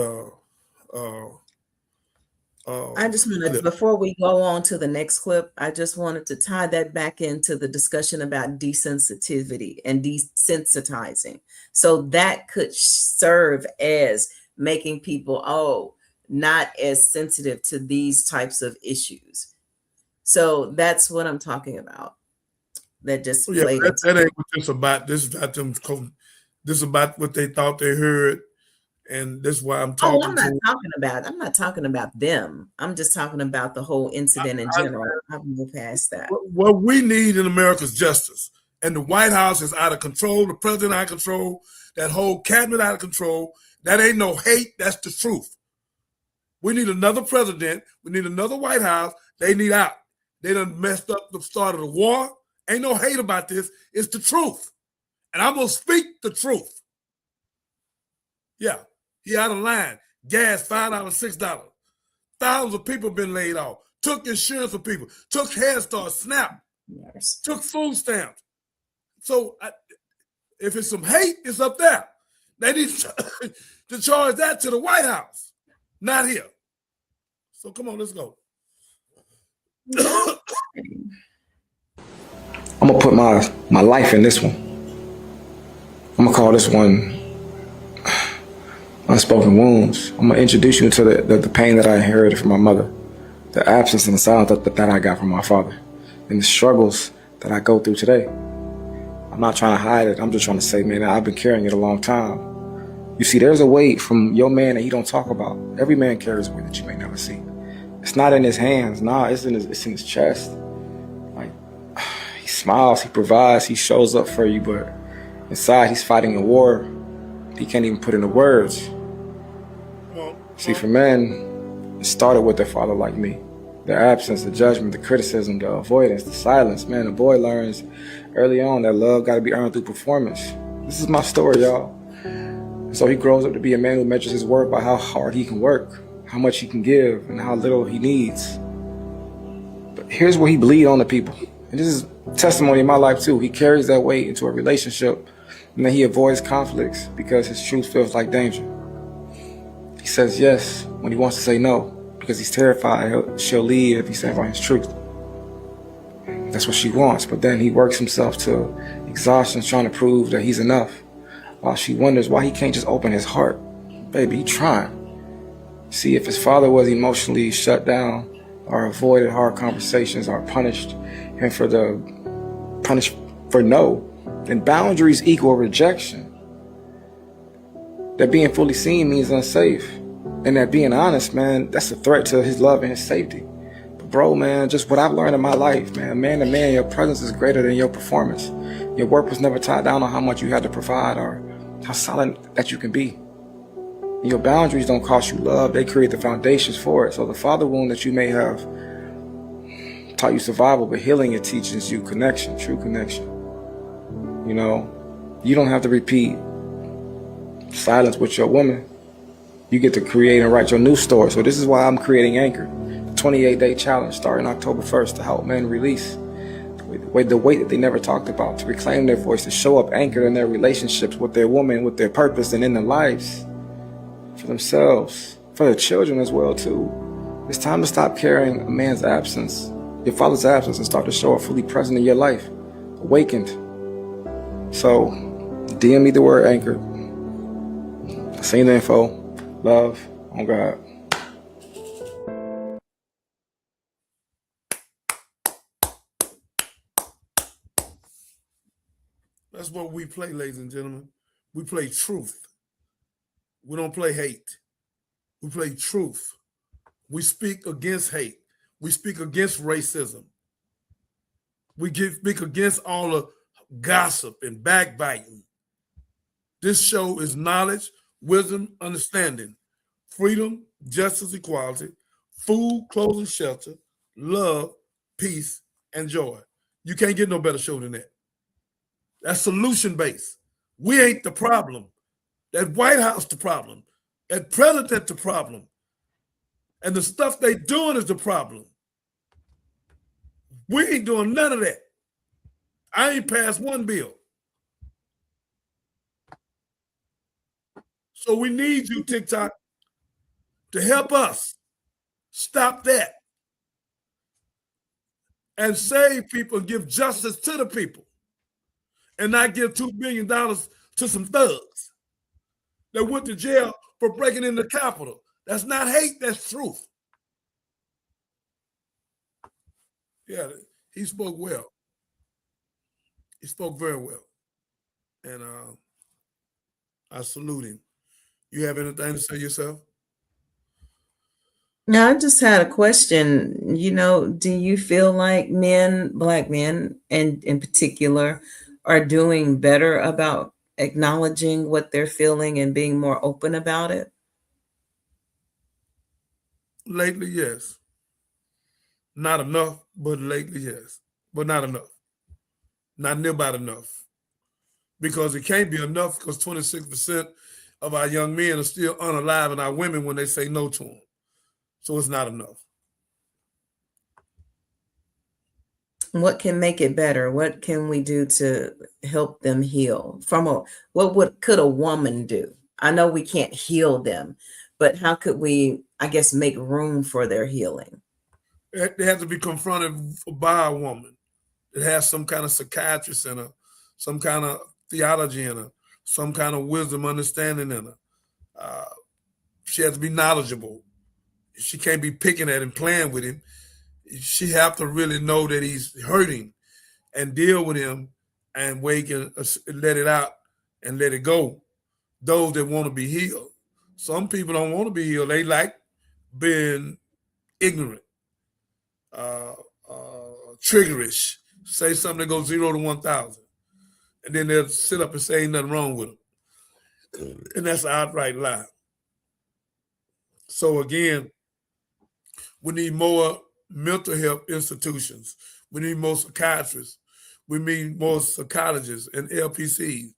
I just wanted to, before we go on to the next clip, I just wanted to tie that back into the discussion about desensitivity and desensitizing. So that could serve as making people, not as sensitive to these types of issues. So that's what I'm talking about. That just played into that ain't what this about. This is about them. This is about what they thought they heard, and that's why I'm talking. I'm not talking about them. I'm just talking about the whole incident in general. I'll move past that. What we need in America is justice, and the White House is out of control. The president out of control. That whole cabinet out of control. That ain't no hate. That's the truth. We need another president. We need another White House. They need out. They done messed up the start of the war. Ain't no hate about this. It's the truth. And I'm going to speak the truth. Yeah. He out of line. Gas, $5, $6. Thousands of people been laid off. Took insurance from people. Took Head Start, SNAP. Yes. Took food stamps. So if it's some hate, it's up there. They need to charge that to the White House. Not here. So come on, let's go. I'm gonna put my life in this one. I'm gonna call this one Unspoken Wounds. I'm gonna introduce you to the pain that I inherited from my mother, the absence and the silence that I got from my father, and the struggles that I go through today. I'm not trying to hide it. I'm just trying to say, man, I've been carrying it a long time. You see, there's a weight from your man that he don't talk about. Every man carries a weight that you may never see. It's not in his hands. Nah, it's in his chest. Like, he smiles, he provides, he shows up for you, but inside he's fighting a war he can't even put into words. See, for men, it started with their father like me. The absence, the judgment, the criticism, the avoidance, the silence. Man, the boy learns early on that love got to be earned through performance. This is my story, y'all. So he grows up to be a man who measures his worth by how hard he can work, how much he can give, and how little he needs. But here's where he bleed on the people. And this is testimony in my life too. He carries that weight into a relationship, and then he avoids conflicts because his truth feels like danger. He says yes when he wants to say no because he's terrified she'll leave if he stands on his truth. That's what she wants, but then he works himself to exhaustion trying to prove that he's enough, while she wonders why he can't just open his heart. Baby, he trying. See, if his father was emotionally shut down or avoided hard conversations or punished him for no, then boundaries equal rejection. That being fully seen means unsafe. And that being honest, man, that's a threat to his love and his safety. But bro, man, just what I've learned in my life, man to man, your presence is greater than your performance. Your work was never tied down on how much you had to provide or how solid that you can be. Your boundaries don't cost you love, they create the foundations for it. So the father wound that you may have taught you survival, but healing, it teaches you connection, true connection. You know, you don't have to repeat silence with your woman. You get to create and write your new story. So this is why I'm creating Anchor, the 28-day challenge starting October 1st to help men release the weight that they never talked about, to reclaim their voice, to show up anchored in their relationships with their woman, with their purpose, and in their lives, for themselves, for their children as well too. It's time to stop carrying a man's absence, your father's absence, and start to show up fully present in your life, awakened. So DM me the word Anchor. Send the info. Love on God. That's what we play, ladies and gentlemen. We play truth. We don't play hate. We play truth. We speak against hate. We speak against racism. We speak against all the gossip and backbiting. This show is knowledge, wisdom, understanding, freedom, justice, equality, food, clothing, shelter, love, peace, and joy. You can't get no better show than that. That's solution-based. We ain't the problem. That White House the problem. That president the problem. And the stuff they doing is the problem. We ain't doing none of that. I ain't passed one bill. So we need you, TikTok, to help us Stop that. And save people and give justice to the people. And not give $2 billion to some thugs that went to jail for breaking in the Capitol. That's not hate, that's truth. Yeah, he spoke well. He spoke very well. And I salute him. You have anything to say yourself? Now, I just had a question. Do you feel like men, black men, and in particular, are doing better about acknowledging what they're feeling and being more open about it? Lately, yes. Not enough, but lately, yes. But not enough. Not near about enough. Because it can't be enough because 26% of our young men are still unalive and our women when they say no to them. So it's not enough. What can make it better? What can we do to help them heal? Could a woman do? I know we can't heal them, but how could we, I guess, make room for their healing? They have to be confronted by a woman that has some kind of psychiatrist in her, some kind of theology in her, some kind of wisdom, understanding in her. She has to be knowledgeable. She can't be picking at him, playing with him. She have to really know that he's hurting and deal with him and wake and let it out and let it go. Those that want to be healed. Some people don't want to be healed. They like being ignorant, triggerish. Say something that goes 0 to 1,000. And then they'll sit up and say ain't nothing wrong with them. And that's an outright lie. So again, we need more mental health institutions. We need more psychiatrists. We need more psychologists and LPCs.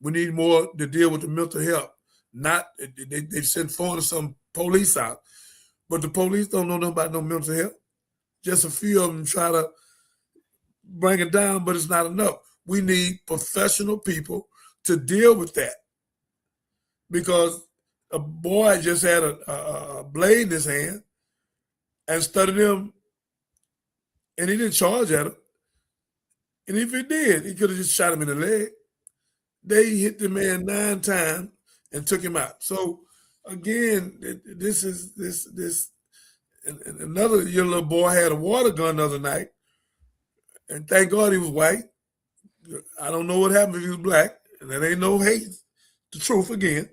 We need more to deal with the mental health. Not they send 400 some police out, but the police don't know nothing about no mental health. Just a few of them try to bring it down, but it's not enough. We need professional people to deal with that. Because a boy just had a blade in his hand and studied him, and he didn't charge at him. And if he did, he could have just shot him in the leg. They hit the man 9 times and took him out. So again, this. And another your little boy had a water gun the other night, and thank God he was white. I don't know what happened if he was black, and that ain't no hate. The truth again.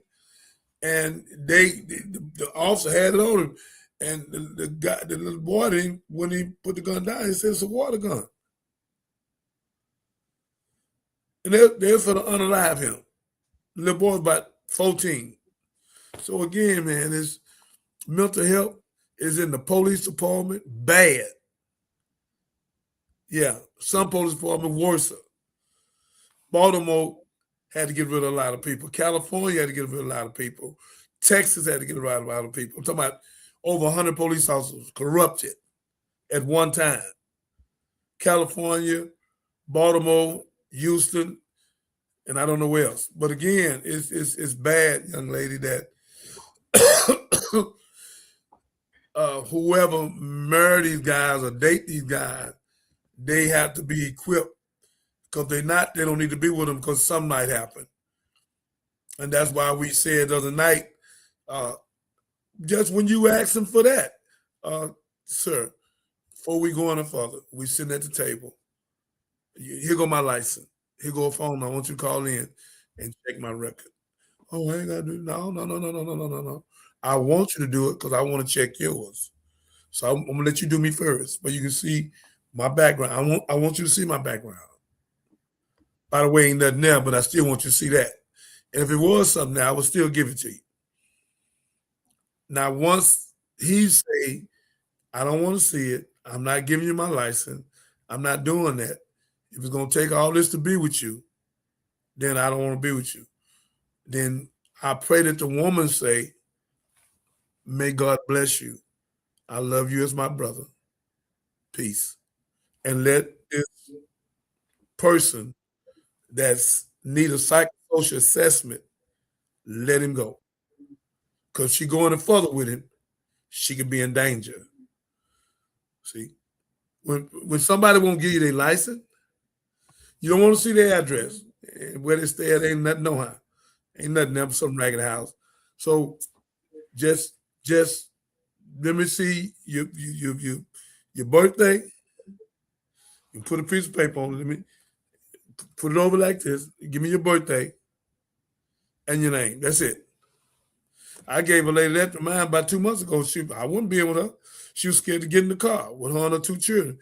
And the officer had it on him, and the little boy didn't, when he put the gun down, he said it's a water gun. And they're for to unalive him. The little boy's about 14. So again, man, this mental health is in the police department bad. Yeah, some police department worse. Baltimore had to get rid of a lot of people. California had to get rid of a lot of people. Texas had to get rid of a lot of people. I'm talking about over 100 police officers corrupted at one time. California, Baltimore, Houston, and I don't know where else. But again, it's bad, young lady, that whoever marry these guys or date these guys, they have to be equipped, because they don't need to be with them because something might happen. And that's why we said the other night, just when you ask them for that, sir, before we go any further, we sitting at the table. Here go my license. Here go a phone. I want you to call in and check my record. Oh, I ain't got to do no. I want you to do it because I want to check yours. So I'm gonna let you do me first, but you can see my background. I want you to see my background. By the way, ain't nothing there, but I still want you to see that. And if it was something there, I would still give it to you. Now, once he say, I don't want to see it, I'm not giving you my license, I'm not doing that. If it's going to take all this to be with you, then I don't want to be with you. Then I pray that the woman say, may God bless you. I love you as my brother. Peace. And let this person that's need a psychosocial assessment, let him go. Because she going further with him, she could be in danger. See, when somebody won't give you their license, you don't want to see their address. And where they stay at ain't nothing no how. Ain't nothing there but some ragged house. So just let me see your birthday. You put a piece of paper on it. Let me put it over like this. Give me your birthday and your name. That's it. I gave a lady that to mine about 2 months ago. I wouldn't be with her. She was scared to get in the car with her and her 2 children.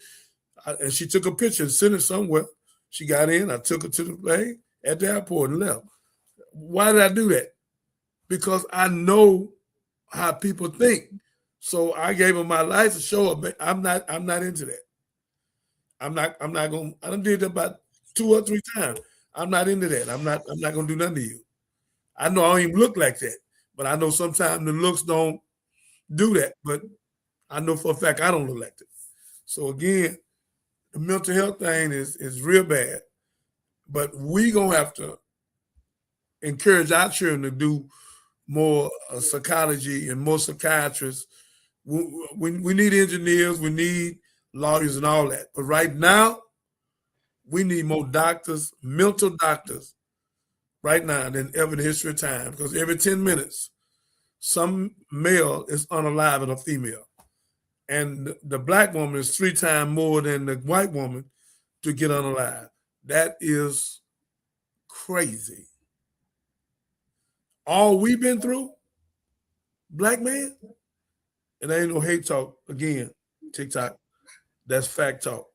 And she took a picture and sent it somewhere. She got in. I took her to the plane at the airport and left. Why did I do that? Because I know how people think. So I gave her my life to show her. I'm not into that. I'm not gonna. I done did that about 2 or 3 times. I'm not into that. I'm not gonna do nothing to you. I know I don't even look like that, but I know sometimes the looks don't do that. But I know for a fact I don't look like that. So again, the mental health thing is real bad. But we gonna have to encourage our children to do more psychology and more psychiatrists. We need engineers, we need lawyers and all that. But right now, we need more doctors, mental doctors, right now than ever in the history of time. Because every 10 minutes, some male is unalive a female. And the black woman is 3 times more than the white woman to get unalive. That is crazy. All we've been through, black man, and ain't no hate talk again, TikTok. That's fact talk.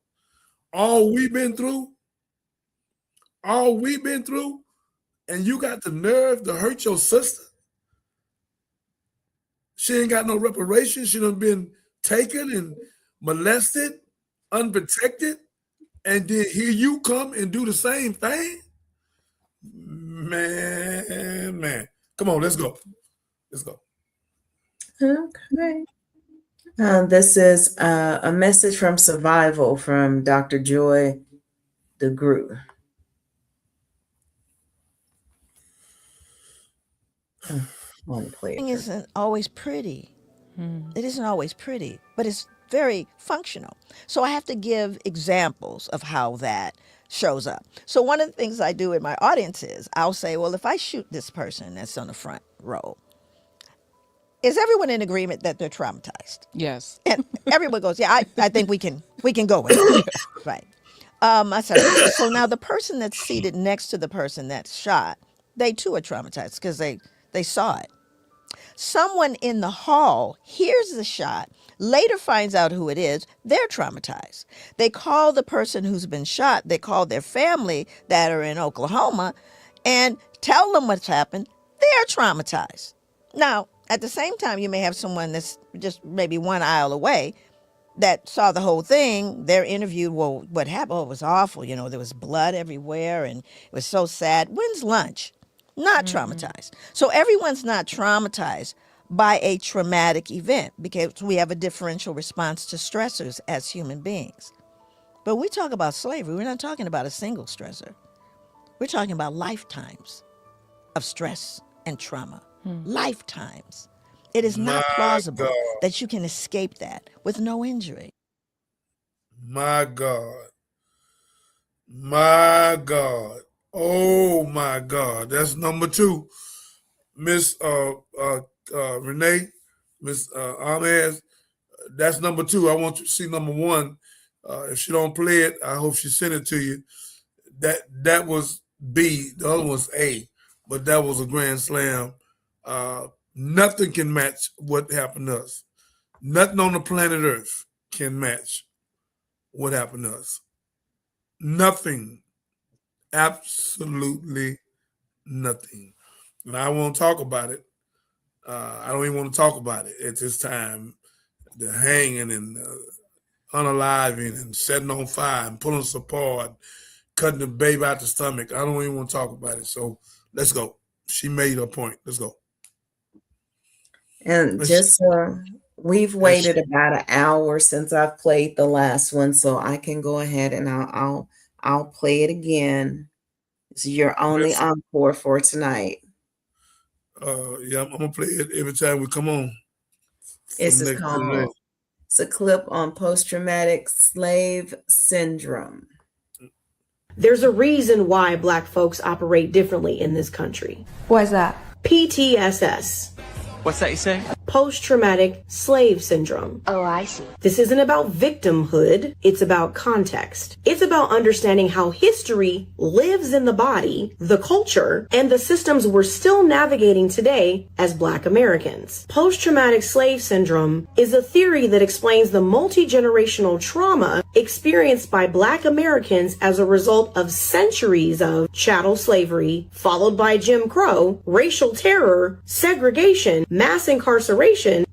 All we've been through, and you got the nerve to hurt your sister. She ain't got no reparations. She done been taken and molested, unprotected, and then here you come and do the same thing? Man. Come on, let's go. Okay. This is a message from Survival from Dr. Joy DeGroot. It isn't always pretty. It isn't always pretty, but it's very functional. So I have to give examples of how that shows up. So one of the things I do in my audience is I'll say, well, if I shoot this person that's on the front row, is everyone in agreement that they're traumatized? Yes. And everyone goes, yeah, I think we can go with it. Right. I said, so now the person that's seated next to the person that's shot, they too are traumatized because they saw it. Someone in the hall hears the shot, later finds out who it is, they're traumatized. They call the person who's been shot, they call their family that are in Oklahoma and tell them what's happened, they're traumatized. Now, at the same time, you may have someone that's just maybe 1 aisle away that saw the whole thing. They're interviewed, well, what happened? Oh, it was awful. You know, there was blood everywhere and it was so sad. When's lunch? Not traumatized. So everyone's not traumatized by a traumatic event because we have a differential response to stressors as human beings. But we talk about slavery, we're not talking about a single stressor. We're talking about lifetimes of stress and trauma. Lifetimes. It is not plausible that you can escape that with no injury. My God. Oh my God. That's number 2. Miss Renee, Miss Ahmed, that's number 2. I want you to see number 1. If she don't play it, I hope she sent it to you. That was B. The other was A. But that was a grand slam. Nothing can match what happened to us. Nothing on the planet Earth can match what happened to us. Nothing. Absolutely nothing. And I won't talk about it. I don't even want to talk about it at this time. The hanging and unaliving and setting on fire and pulling us apart, cutting the baby out the stomach. I don't even want to talk about it. So let's go. She made her point. Let's go. And just we've waited about an hour since I've played the last one, so I can go ahead and I'll play it again. It's your only encore for tonight. Yeah, I'm gonna play it every time we come on. It's called, it's a clip on post-traumatic slave syndrome. There's a reason why Black folks operate differently in this country. What's that? PTSS. What's that you say? Post-traumatic slave syndrome. Oh, I see. This isn't about victimhood, it's about context. It's about understanding how history lives in the body, the culture, and the systems we're still navigating today as Black Americans. Post-traumatic slave syndrome is a theory that explains the multi-generational trauma experienced by Black Americans as a result of centuries of chattel slavery, followed by Jim Crow, racial terror, segregation, mass incarceration,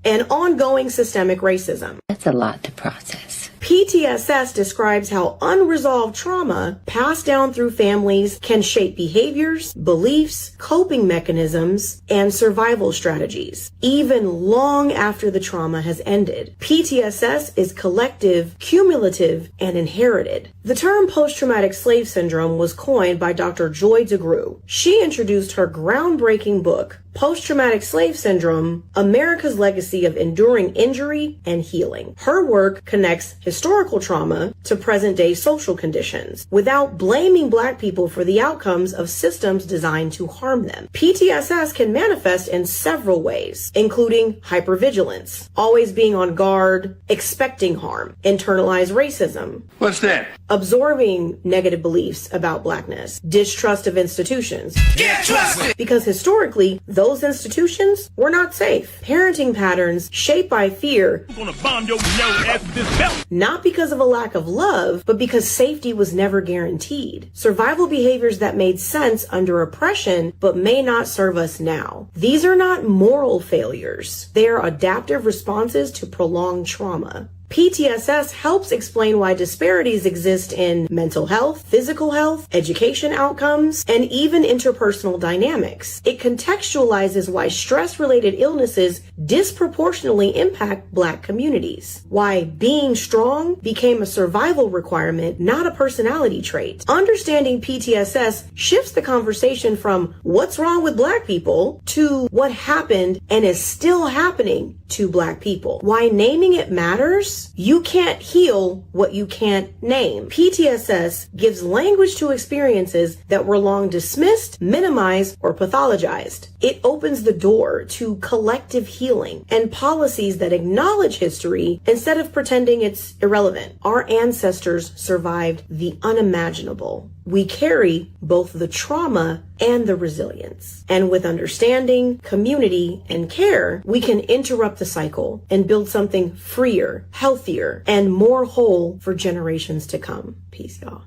and ongoing systemic racism. That's a lot to process. PTSS describes how unresolved trauma passed down through families can shape behaviors, beliefs, coping mechanisms, and survival strategies, even long after the trauma has ended. PTSS is collective, cumulative, and inherited. The term post-traumatic slave syndrome was coined by Dr. Joy DeGruy. She introduced her groundbreaking book, Post-Traumatic Slave Syndrome, America's Legacy of Enduring Injury and Healing. Her work connects historical trauma to present-day social conditions without blaming Black people for the outcomes of systems designed to harm them. PTSS can manifest in several ways, including hypervigilance, always being on guard, expecting harm, internalized racism. What's that? Absorbing negative beliefs about Blackness, distrust of institutions. Get trusted! Because historically, those institutions were not safe. Parenting patterns shaped by fear. I'm gonna bomb your ass with this belt. Not because of a lack of love, but because safety was never guaranteed. Survival behaviors that made sense under oppression, but may not serve us now. These are not moral failures. They are adaptive responses to prolonged trauma. PTSS helps explain why disparities exist in mental health, physical health, education outcomes, and even interpersonal dynamics. It contextualizes why stress-related illnesses disproportionately impact Black communities, why being strong became a survival requirement, not a personality trait. Understanding PTSS shifts the conversation from what's wrong with Black people to what happened and is still happening to Black people. Why naming it matters? You can't heal what you can't name. PTSS gives language to experiences that were long dismissed, minimized, or pathologized. It opens the door to collective healing and policies that acknowledge history instead of pretending it's irrelevant. Our ancestors survived the unimaginable. We carry both the trauma and the resilience. And with understanding, community, and care, we can interrupt the cycle and build something freer, healthier, and more whole for generations to come. Peace, y'all.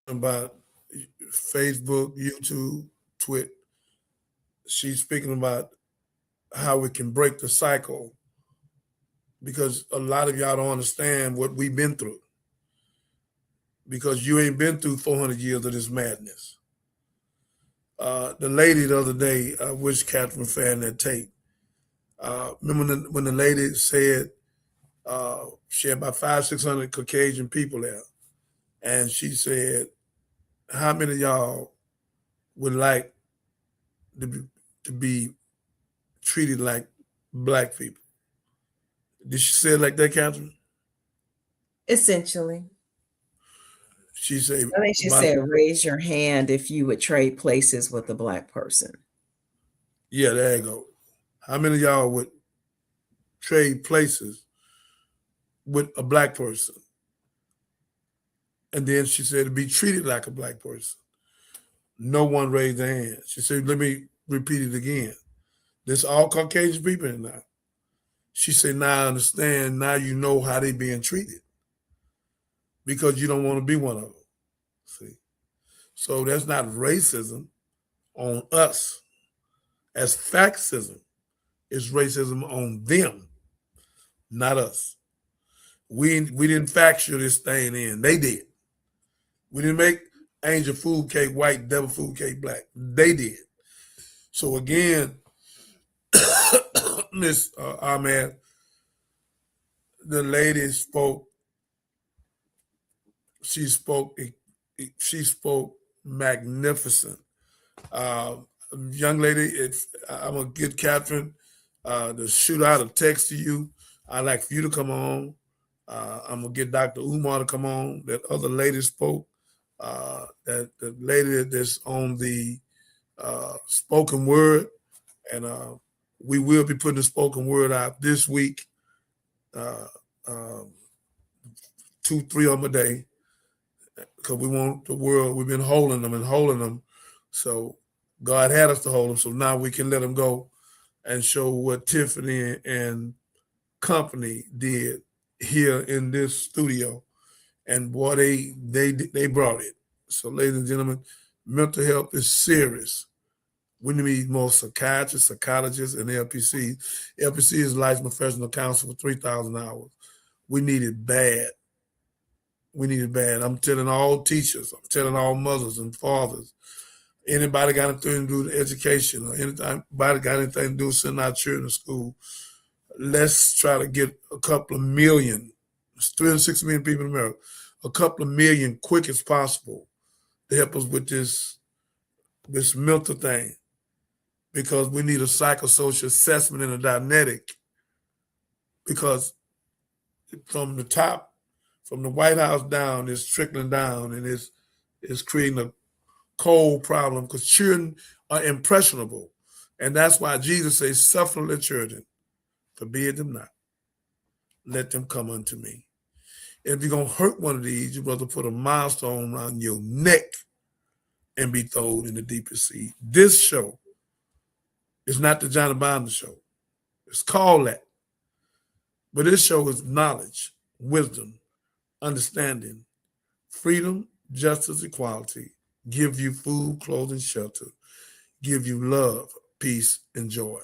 About Facebook, YouTube, Twitter. She's speaking about how we can break the cycle, because a lot of y'all don't understand what we've been through, because you ain't been through 400 years of this madness. The lady the other day, I wish Catherine found that tape. Remember when the lady said she had about 500-600 Caucasian people there, and she said, how many of y'all would like to be treated like Black people? Did she say it like that, Catherine? Essentially. She said, I think she said, raise your hand if you would trade places with a Black person. Yeah, there you go. How many of y'all would trade places with a Black person? And then she said to be treated like a Black person. No one raised their hand. She said, let me repeat it again. There's all Caucasian people in now. She said, now I understand. Now you know how they being treated, because you don't want to be one of them. See? So that's not racism on us. As fascism, it's racism on them, not us. We didn't facture this thing in. They did. We didn't make angel food cake white, devil food cake black. They did. So again, Miss Ahmed, the lady spoke. She spoke magnificent. Young lady, I'm gonna get Catherine to shoot out a text to you. I'd like for you to come on. I'm gonna get Dr. Umar to come on. That other lady spoke. That the lady that's on the spoken word, and we will be putting the spoken word out this week. 2-3 of them a day, because we want the world. We've been holding them, so God had us to hold them. So now we can let them go and show what Tiffany and company did here in this studio, and boy, they brought it. So, ladies and gentlemen, mental health is serious. We need more psychiatrists, psychologists, and LPC. LPC is licensed professional counsel for 3,000 hours. We need it bad. I'm telling all teachers, I'm telling all mothers and fathers, anybody got anything to do with education, or anybody got anything to do with sending our children to school, let's try to get a couple of million, there's 360 million people in America, a couple of million quick as possible to help us with this mental thing, because we need a psychosocial assessment and a diagnetic, because from the top, from the White House down, it's trickling down, and it's creating a cold problem, because children are impressionable. And that's why Jesus says, suffer little children, forbid them not. Let them come unto me. And if you're going to hurt one of these, you brother put a milestone around your neck and be thrown in the deepest sea. This show is not the Johnny Binder show. It's called that. But this show is knowledge, wisdom, understanding, freedom, justice, equality, give you food, clothing, shelter, give you love, peace, and joy.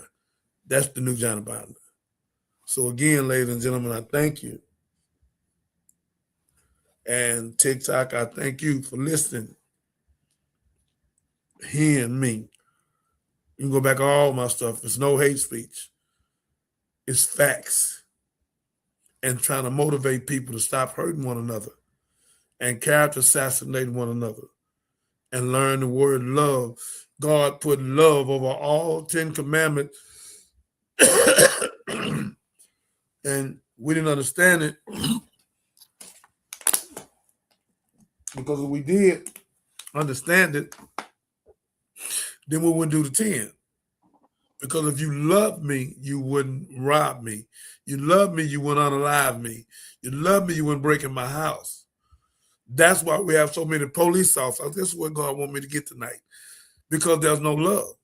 That's the new Johnny Binder. So again, ladies and gentlemen, I thank you. And TikTok, I thank you for listening, hearing me. You can go back to all my stuff. It's no hate speech. It's facts. And trying to motivate people to stop hurting one another and character assassinating one another, and learn the word love. God put love over all 10 commandments. And we didn't understand it because if we did understand it, then we wouldn't do the 10. Because if you love me, you wouldn't rob me. You love me, you wouldn't unalive me. You love me, you wouldn't break in my house. That's why we have so many police officers. This is what God wants me to get tonight. Because there's no love.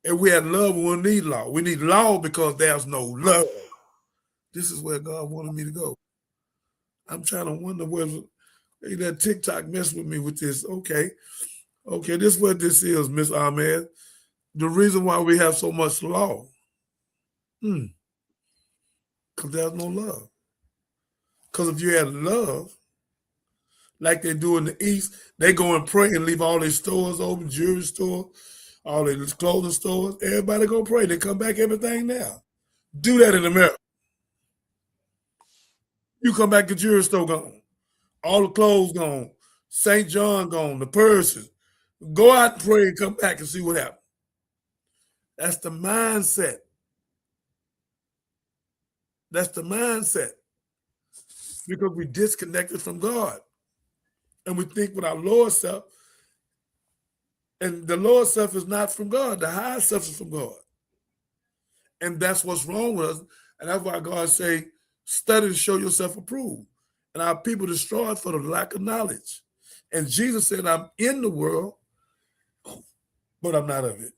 If we had love, we wouldn't need law. We need law because there's no love. This is where God wanted me to go. I'm trying to wonder whether that TikTok messed with me with this. Okay, this is what this is, Miss Ahmed. The reason why we have so much law, because there's no love. Because if you had love, like they do in the East, they go and pray and leave all their stores open, jewelry store, all their clothing stores. Everybody go pray. They come back, everything now. Do that in America. You come back, the jewelry store gone. All the clothes gone. St. John gone. The purses. Go out and pray and come back and see what happens. That's the mindset. That's the mindset. Because we disconnected from God. And we think with our lower self. And the lower self is not from God. The higher self is from God. And that's what's wrong with us. And that's why God say, study to show yourself approved. And our people destroyed for the lack of knowledge. And Jesus said, I'm in the world, but I'm not of it.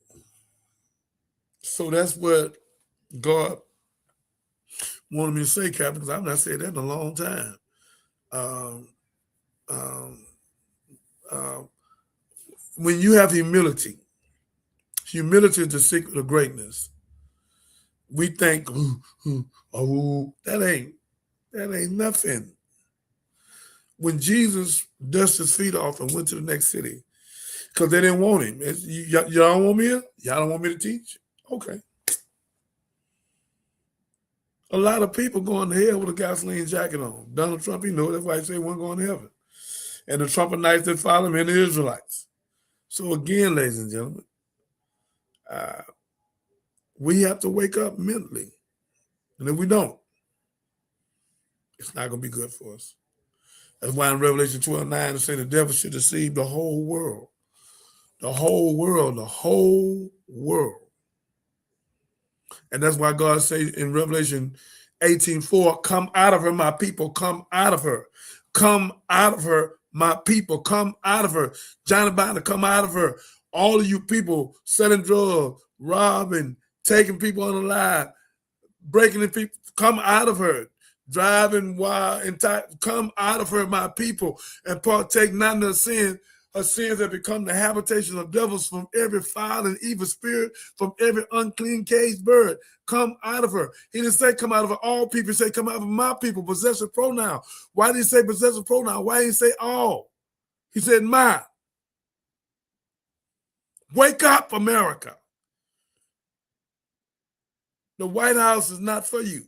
So that's what God wanted me to say, Captain, because I've not said that in a long time. When you have humility is the secret of greatness. We think, that ain't nothing. When Jesus dusted his feet off and went to the next city, because they didn't want him. Y'all don't want me here? Y'all don't want me to teach? Okay. A lot of people going to hell with a gasoline jacket on. Donald Trump, he knew it. That's why he said he wasn't going to heaven. and the Trumpenites that follow him and the Israelites. So again, ladies and gentlemen, we have to wake up mentally. And if we don't, it's not going to be good for us. That's why in Revelation 12:9 it says the devil should deceive the whole world. The whole world, the whole world. And that's why God says in Revelation 18:4, come out of her, my people, come out of her. Come out of her, my people, come out of her. Johnny Binder, come out of her. All of you people selling drugs, robbing, taking people unalive, breaking the people, come out of her. Driving wild and tight, come out of her, my people, and partake not in her sin. Her sins have become the habitation of devils, from every foul and evil spirit, from every unclean caged bird. Come out of her. He didn't say come out of her. All people say come out of my people. Possessive pronoun. Why did he say possessive pronoun? Why didn't he say all? He said my. Wake up, America. The White House is not for you.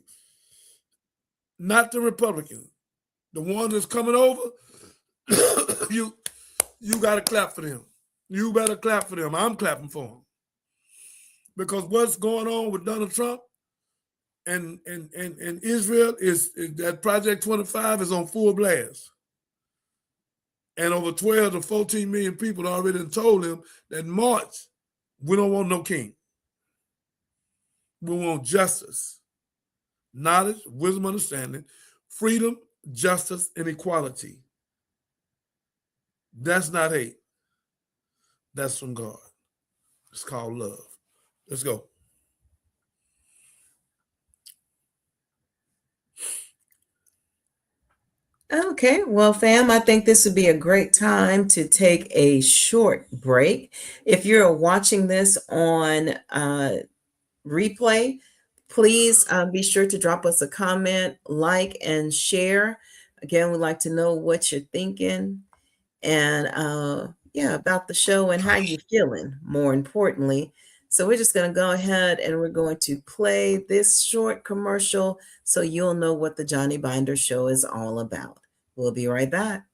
Not the Republicans. The one that's coming over, you got to clap for them. You better clap for them. I'm clapping for them. Because what's going on with Donald Trump and Israel is that Project 25 is on full blast. And over 12 to 14 million people already told him that in March, we don't want no king. We want justice, knowledge, wisdom, understanding, freedom, justice, and equality. That's not hate. That's from God. It's called love. Let's go. Okay, well, fam, I think this would be a great time to take a short break. If you're watching this on replay, please be sure to drop us a comment, like, and share. Again, we'd like to know what you're thinking and about the show and how you're feeling, more importantly. So we're just going to go ahead and we're going to play this short commercial so you'll know what the Johnny Binder Show is all about. We'll be right back.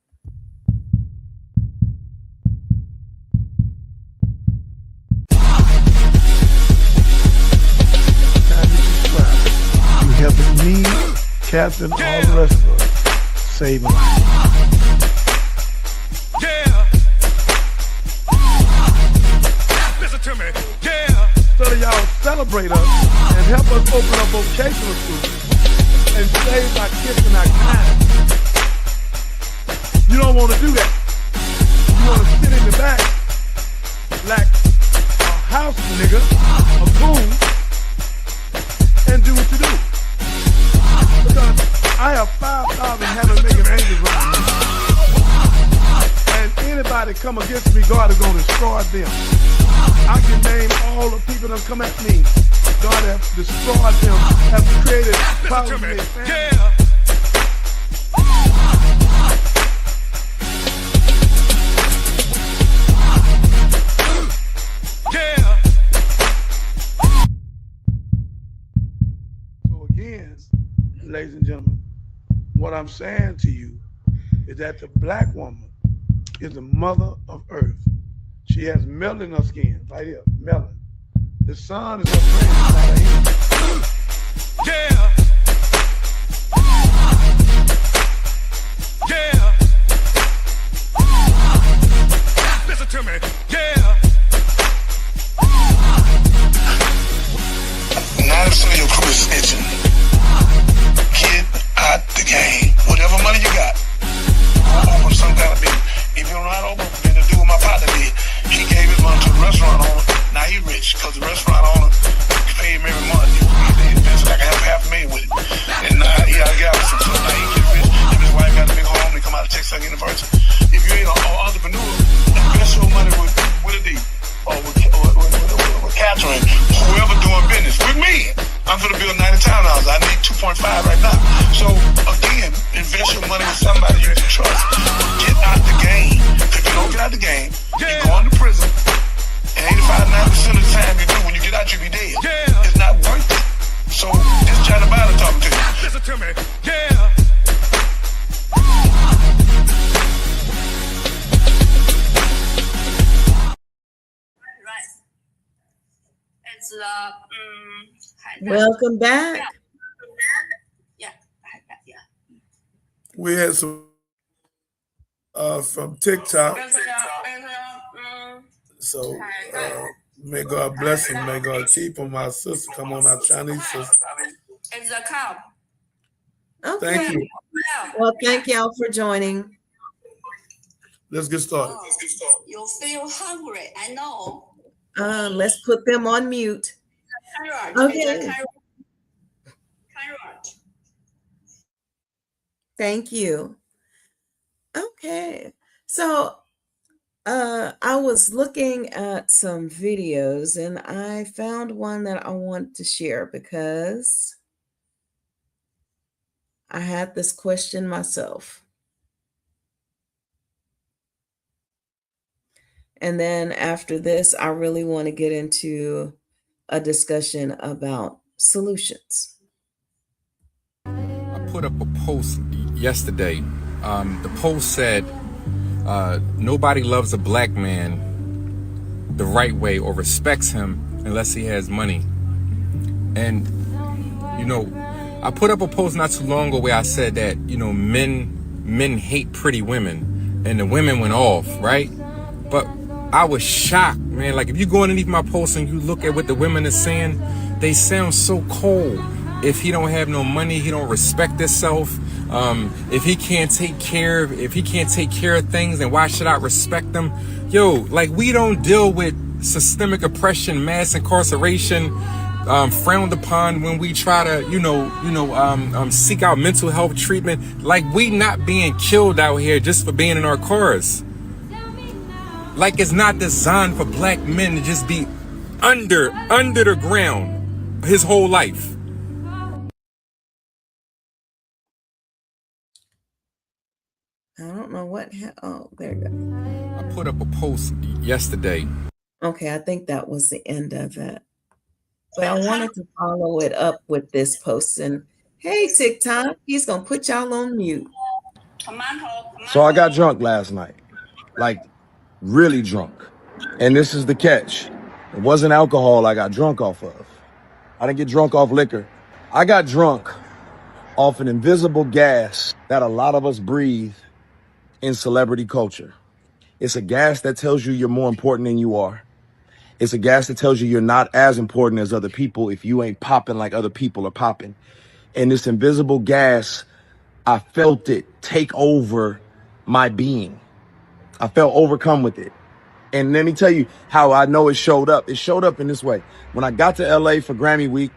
You helping me, Captain, all the rest of us, save lives. To me, So that y'all celebrate us and help us open up vocational schools and save our kids and our kind. You don't want to do that. You want to sit in the back like a house nigga, a coon, and do what you do. Because I have 5,000 heaven-making angels around me. And anybody come against me, God is going to destroy them. I can name all the people that come at me. God has destroyed them, have created problems in their family. So again, ladies and gentlemen, what I'm saying to you is that the black woman is the mother of earth. She has melanin in her skin, right here, melanin. The sun is her friend, not her enemy. Listen to me, Now so your crew is snitching. Get out the game. Whatever money you got, go open some kind of business. If you don't know how to open, then to do what my partner did. He gave his money to the restaurant owner. Now he rich because the restaurant owner paid him every month. He invested like $500,000 with it. And now he out of Galveston. So now he get rich. Him and his wife got a big home. They come out of Texas University. If you ain't an entrepreneur, invest your money with a D. Or with Catherine, whoever doing business. With me. I'm going to build 90 townhouses. I need 2.5 right now. So again, invest your money with somebody you can trust. Get out the game. If you don't get out the game, you're going to prison. And 85-90% of the time you do, when you get out, you be dead. It's not worth it. So this Johnny Binder talking to you. Listen to me. Welcome back. We had some from TikTok. So may God bless him. May God keep him. Our sister, come on, our Chinese sister. Okay. Thank you. Well, thank y'all for joining. Let's get started. You feel hungry, I know. Let's put them on mute. Okay. Thank you. Okay. So I was looking at some videos and I found one that I want to share because I had this question myself. And then after this, I really want to get into a discussion about solutions. I put up a post yesterday. The post said, nobody loves a black man the right way or respects him unless he has money. And, you know, I put up a post not too long ago where I said that, you know, men hate pretty women and the women went off, right? But I was shocked, man. Like, if you go underneath my post and you look at what the women are saying, they sound so cold. If he don't have no money, he don't respect himself. If he can't take care of things, then why should I respect them? Yo, like, we don't deal with systemic oppression, mass incarceration, frowned upon when we try to, seek out mental health treatment. Like, we not being killed out here just for being in our cars. Like, it's not designed for black men to just be under the ground his whole life. I don't know what. Oh, there you go. I put up a post yesterday. Okay, I think that was the end of it. But I wanted to follow it up with this post. And hey, TikTok, he's going to put y'all on mute. So I got drunk last night, like really drunk. And this is the catch. It wasn't alcohol I got drunk off of. I didn't get drunk off liquor. I got drunk off an invisible gas that a lot of us breathe in celebrity culture. It's a gas that tells you you're more important than you are. It's a gas that tells you you're not as important as other people if you ain't popping like other people are popping. And this invisible gas, I felt it take over my being. I felt overcome with it. And let me tell you how I know it showed up. It showed up in this way. When I got to LA for Grammy week,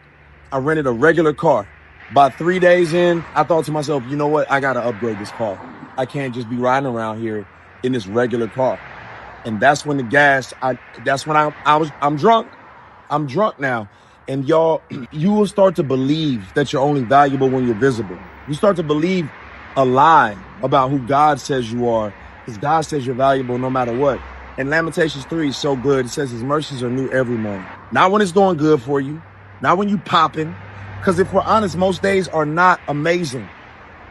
I rented a regular car. About 3 days in, I thought to myself, you know what? I got to upgrade this car. I can't just be riding around here in this regular car. And that's when the gas, I'm drunk. I'm drunk now. And y'all, you will start to believe that you're only valuable when you're visible. You start to believe a lie about who God says you are, because God says you're valuable no matter what. And Lamentations 3 is so good. It says his mercies are new every morning. Not when it's going good for you, not when you popping. Because if we're honest, most days are not amazing.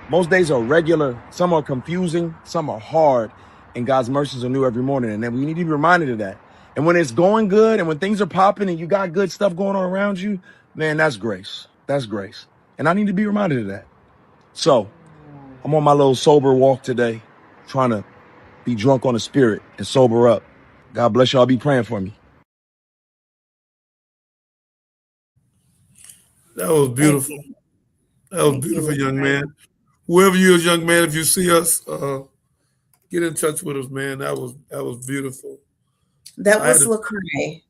Most days are regular. Some are confusing. Some are hard. And God's mercies are new every morning. And then we need to be reminded of that. And when it's going good and when things are popping and you got good stuff going on around you, man, that's grace. That's grace. And I need to be reminded of that. So I'm on my little sober walk today, trying to be drunk on the spirit and sober up. God bless y'all. Be praying for me. That was beautiful. That was beautiful, young man. Whoever you is, young man, if you see us, get in touch with us, man. That was beautiful. That was Lecrae.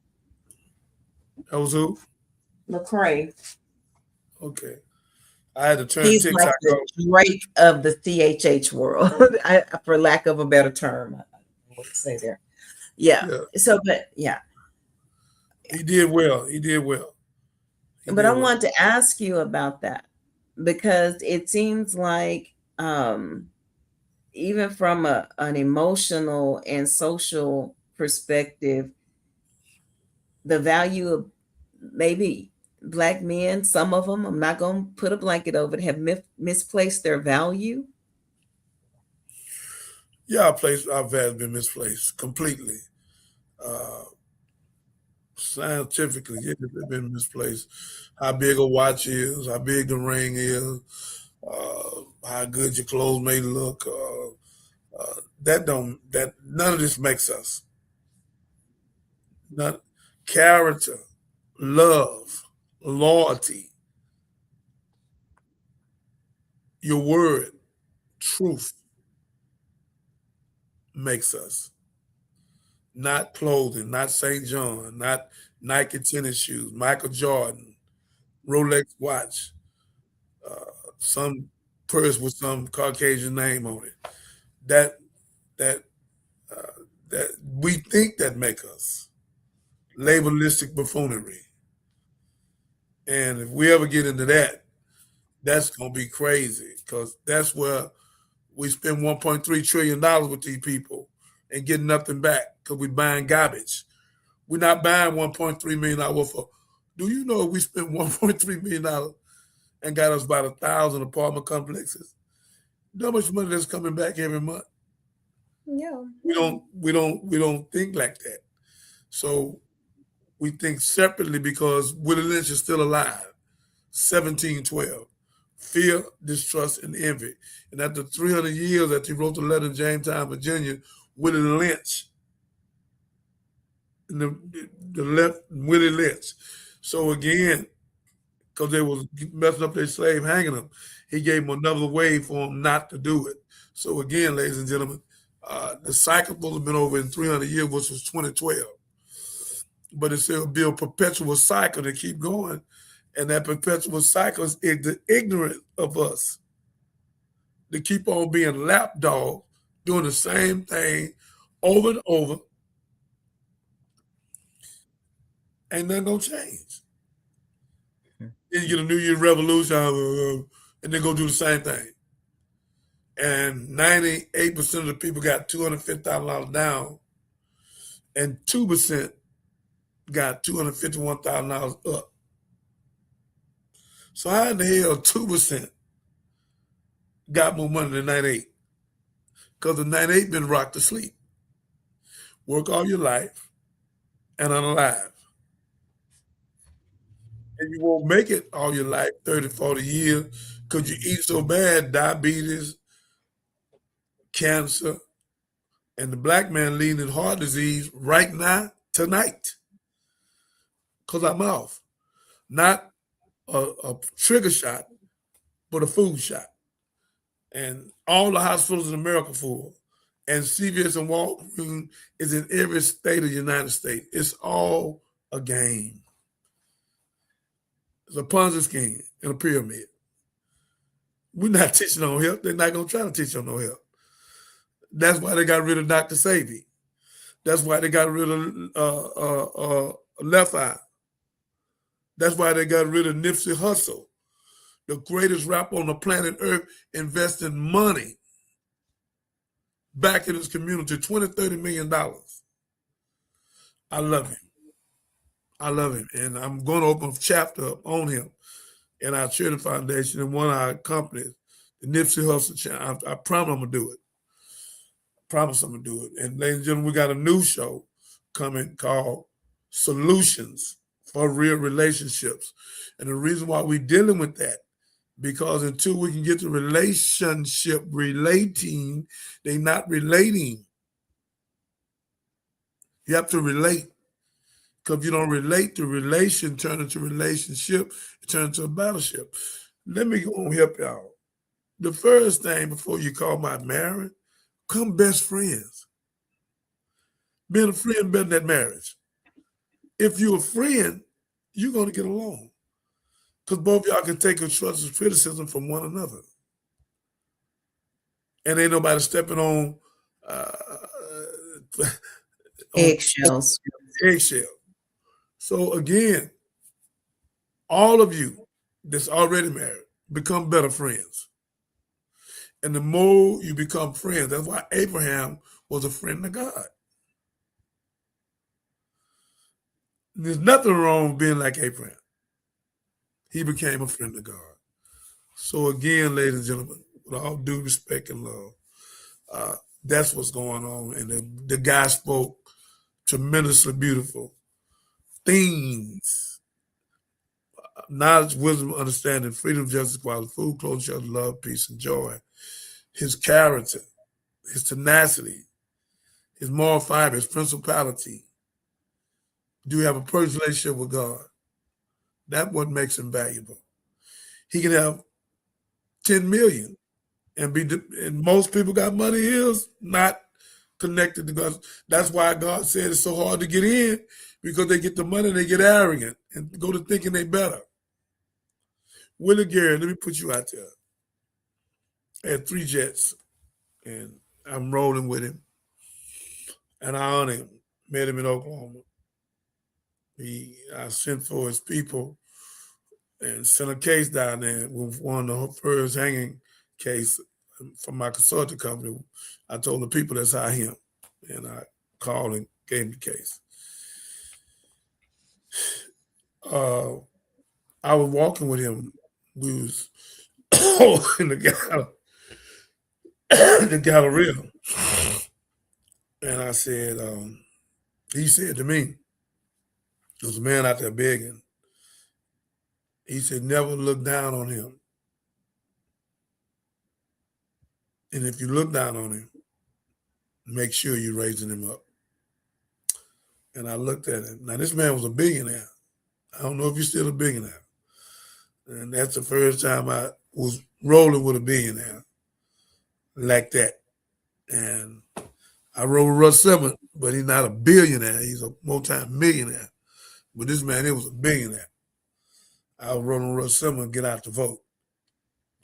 That was who? Lecrae. Okay. I had to turn He's TikTok like the Drake of the CHH world, for lack of a better term. I would say there. Yeah. So, but yeah. He did well. He did well. But I wanted to ask you about that because it seems like even from an emotional and social perspective, the value of maybe Black men, some of them, I'm not going to put a blanket over it, have misplaced their value. Yeah, our value has been misplaced completely. Scientifically, it has been misplaced. How big a watch is, how big the ring is, how good your clothes may look. That none of this makes us. Not character, love, loyalty, your word, truth makes us. Not clothing, not St. John, not Nike tennis shoes, Michael Jordan, Rolex watch, some purse with some Caucasian name on it. That that that we think that make us labelistic buffoonery. And if we ever get into that, that's gonna be crazy because that's where we spend $1.3 trillion with these people and get nothing back because we're buying garbage. We're not buying $1.3 million worth of. Do you know we spent $1.3 million and got us about 1,000 apartment complexes? You know how much money that's coming back every month? Yeah. We don't think like that. So we think separately because Willie Lynch is still alive. 1712. Fear, distrust, and envy. And after 300 years that he wrote the letter in Jamestown, Virginia, Willie Lynch, the left Willie Lynch. So again, because they was messing up their slave, hanging them, he gave them another way for them not to do it. So again, ladies and gentlemen, the cycle has been over in 300 years, which was 2012. But it's still be a perpetual cycle to keep going. And that perpetual cycle is the ignorance of us to keep on being lapdog, doing the same thing over and over. Ain't nothing gonna change. Then you get a New Year's revolution and then go do the same thing. And 98% of the people got $250,000 down, and 2% got $251,000 up. So how in the hell 2% got more money than 98? Because the 98 been rocked to sleep. Work all your life and unalive. And you won't make it all your life, 30, 40 years, because you eat so bad, diabetes, cancer, and the black man leading in heart disease right now, tonight. Because I'm off. Not a trigger shot, but a food shot. And all the hospitals in America full. And CVS and Walgreens is in every state of the United States. It's all a game. It's a Ponzi scheme and a pyramid. We're not teaching on health. They're not going to try to teach on no health. That's why they got rid of Dr. Savy. That's why they got rid of Left Eye. That's why they got rid of Nipsey Hussle, the greatest rapper on the planet Earth, investing money back in his community, $20, $30 million. I love him. I love him. And I'm going to open a chapter up on him in our charity foundation and one of our companies, the Nipsey Hussle channel. I promise I'm going to do it. Promise I'm going to do it. And ladies and gentlemen, we got a new show coming called Solutions for Real Relationships. And the reason why we're dealing with that, because until we can get the relationship relating, they're not relating. You have to relate. Because if you don't relate, the relation turn into relationship, it turns into a battleship. Let me go and help y'all. The first thing before you call my marriage, come best friends. Being a friend better than marriage. If you're a friend, you're going to get along. Because both y'all can take constructive criticism from one another. And ain't nobody stepping on eggshells. Eggshell. So again, all of you that's already married, become better friends. And the more you become friends, that's why Abraham was a friend of God. There's nothing wrong with being like Abraham. He became a friend of God. So again, ladies and gentlemen, with all due respect and love, that's what's going on. And the guy spoke tremendously beautiful. things: knowledge, wisdom, understanding, freedom, justice, equality, food, clothes, shelter, love, peace, and joy. His character, his tenacity, his moral fiber, his principality. Do you have a personal relationship with God? That's what makes him valuable. He can have 10 million and most people got money is not connected to God. That's why God said it's so hard to get in, because they get the money, they get arrogant and go to thinking they better. Willie Gary, let me put you out there. I had 3 jets and I'm rolling with him. And I honor him. Met him in Oklahoma. I sent for his people and sent a case down there with one of the first hanging case from my consulting company. I told the people that's how him. And I called and gave him the case. I was walking with him. We was in the Galleria. And I said, he said to me, there's a man out there begging. He said, never look down on him. And if you look down on him, make sure you're raising him up. And I looked at him. Now, this man was a billionaire. I don't know if he's still a billionaire. And that's the first time I was rolling with a billionaire like that. And I rolled with Russ Simmons, but he's not a billionaire. He's a multi-millionaire. But this man, he was a billionaire. I was rolling with Russ Simmons, get out to vote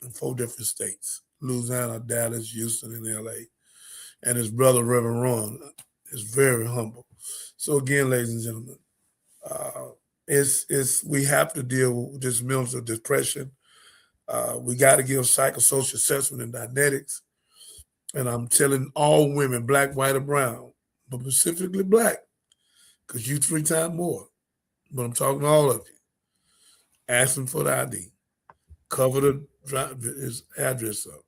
in 4 different states: Louisiana, Dallas, Houston, and LA. And his brother, Reverend Ron, is very humble. So again, ladies and gentlemen, we have to deal with this mental depression. We got to give psychosocial assessment and dynetics. And I'm telling all women, black, white, or brown, but specifically black, because you 3 times more. But I'm talking to all of you. Ask them for the ID. Cover his address up.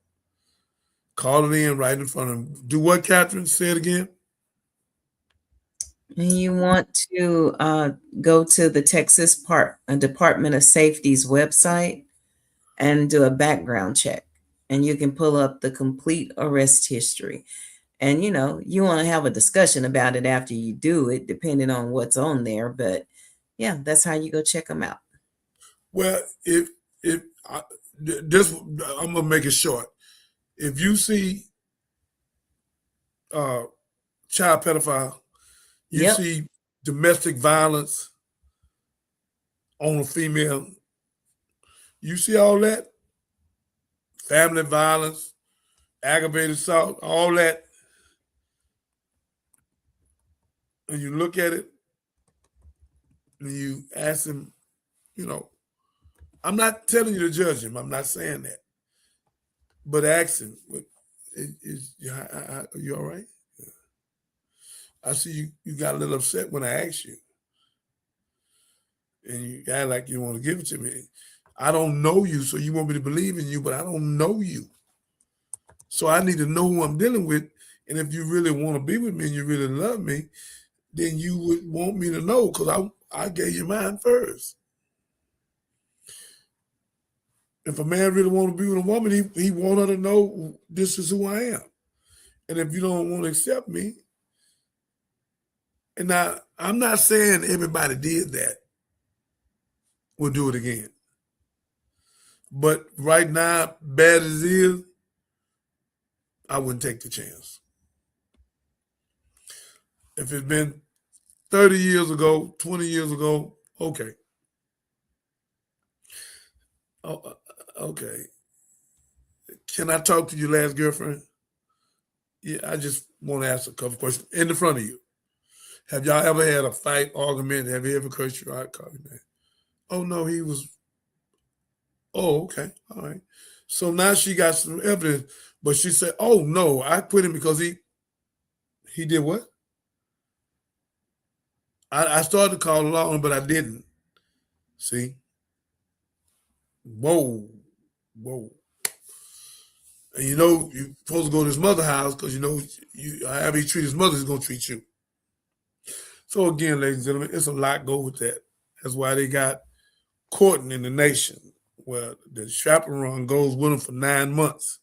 Call it in right in front of him. Do what, Catherine? Say it again. You want to go to the Texas Department of Safety's website and do a background check. And you can pull up the complete arrest history. And, you want to have a discussion about it after you do it, depending on what's on there. But, yeah, that's how you go check them out. Well, I'm going to make it short. If you see child pedophile, you see domestic violence on a female, you see all that, family violence, aggravated assault, all that, and you look at it and you ask him, I'm not telling you to judge him. I'm not saying that. But ask him, are you all right? Yeah. I see you got a little upset when I asked you. And you act like you want to give it to me. I don't know you, so you want me to believe in you, but I don't know you. So I need to know who I'm dealing with. And if you really want to be with me and you really love me, then you would want me to know, because I gave you mine first. If a man really want to be with a woman, he want her to know this is who I am. And if you don't want to accept me, and now I'm not saying everybody did that, we'll do it again. But right now, bad as it is, I wouldn't take the chance. If it's been 30 years ago, 20 years ago, okay. Oh, okay. Can I talk to your last girlfriend? Yeah, I just want to ask a couple questions in the front of you. Have y'all ever had a fight, argument? Have you ever cursed you out? Oh, no, he was. Oh, okay. All right. So now she got some evidence, but she said, oh, no, I quit him because he did what? I started to call along, but I didn't. See? Whoa. And you're supposed to go to his mother's house because however he treats his mother, he's going to treat you. So again, ladies and gentlemen, it's a lot go with that. That's why they got courting in the nation, where the chaperone goes with them for 9 months.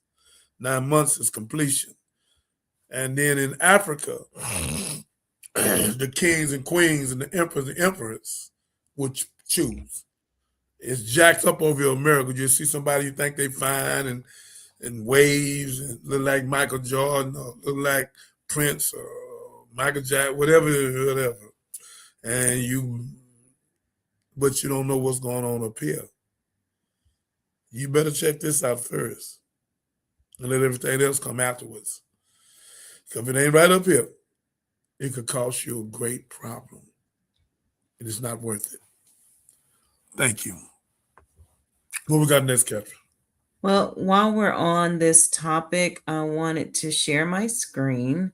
9 months is completion. And then in Africa, the kings and queens and the emperors and emperors would choose. It's jacked up over here in America. You see somebody you think they fine and waves and look like Michael Jordan or look like Prince or Michael Jackson, whatever. But you don't know what's going on up here. You better check this out first and let everything else come afterwards. Because if it ain't right up here, it could cost you a great problem. It is not worth it. Thank you. What we got next, Catherine? Well, while we're on this topic, I wanted to share my screen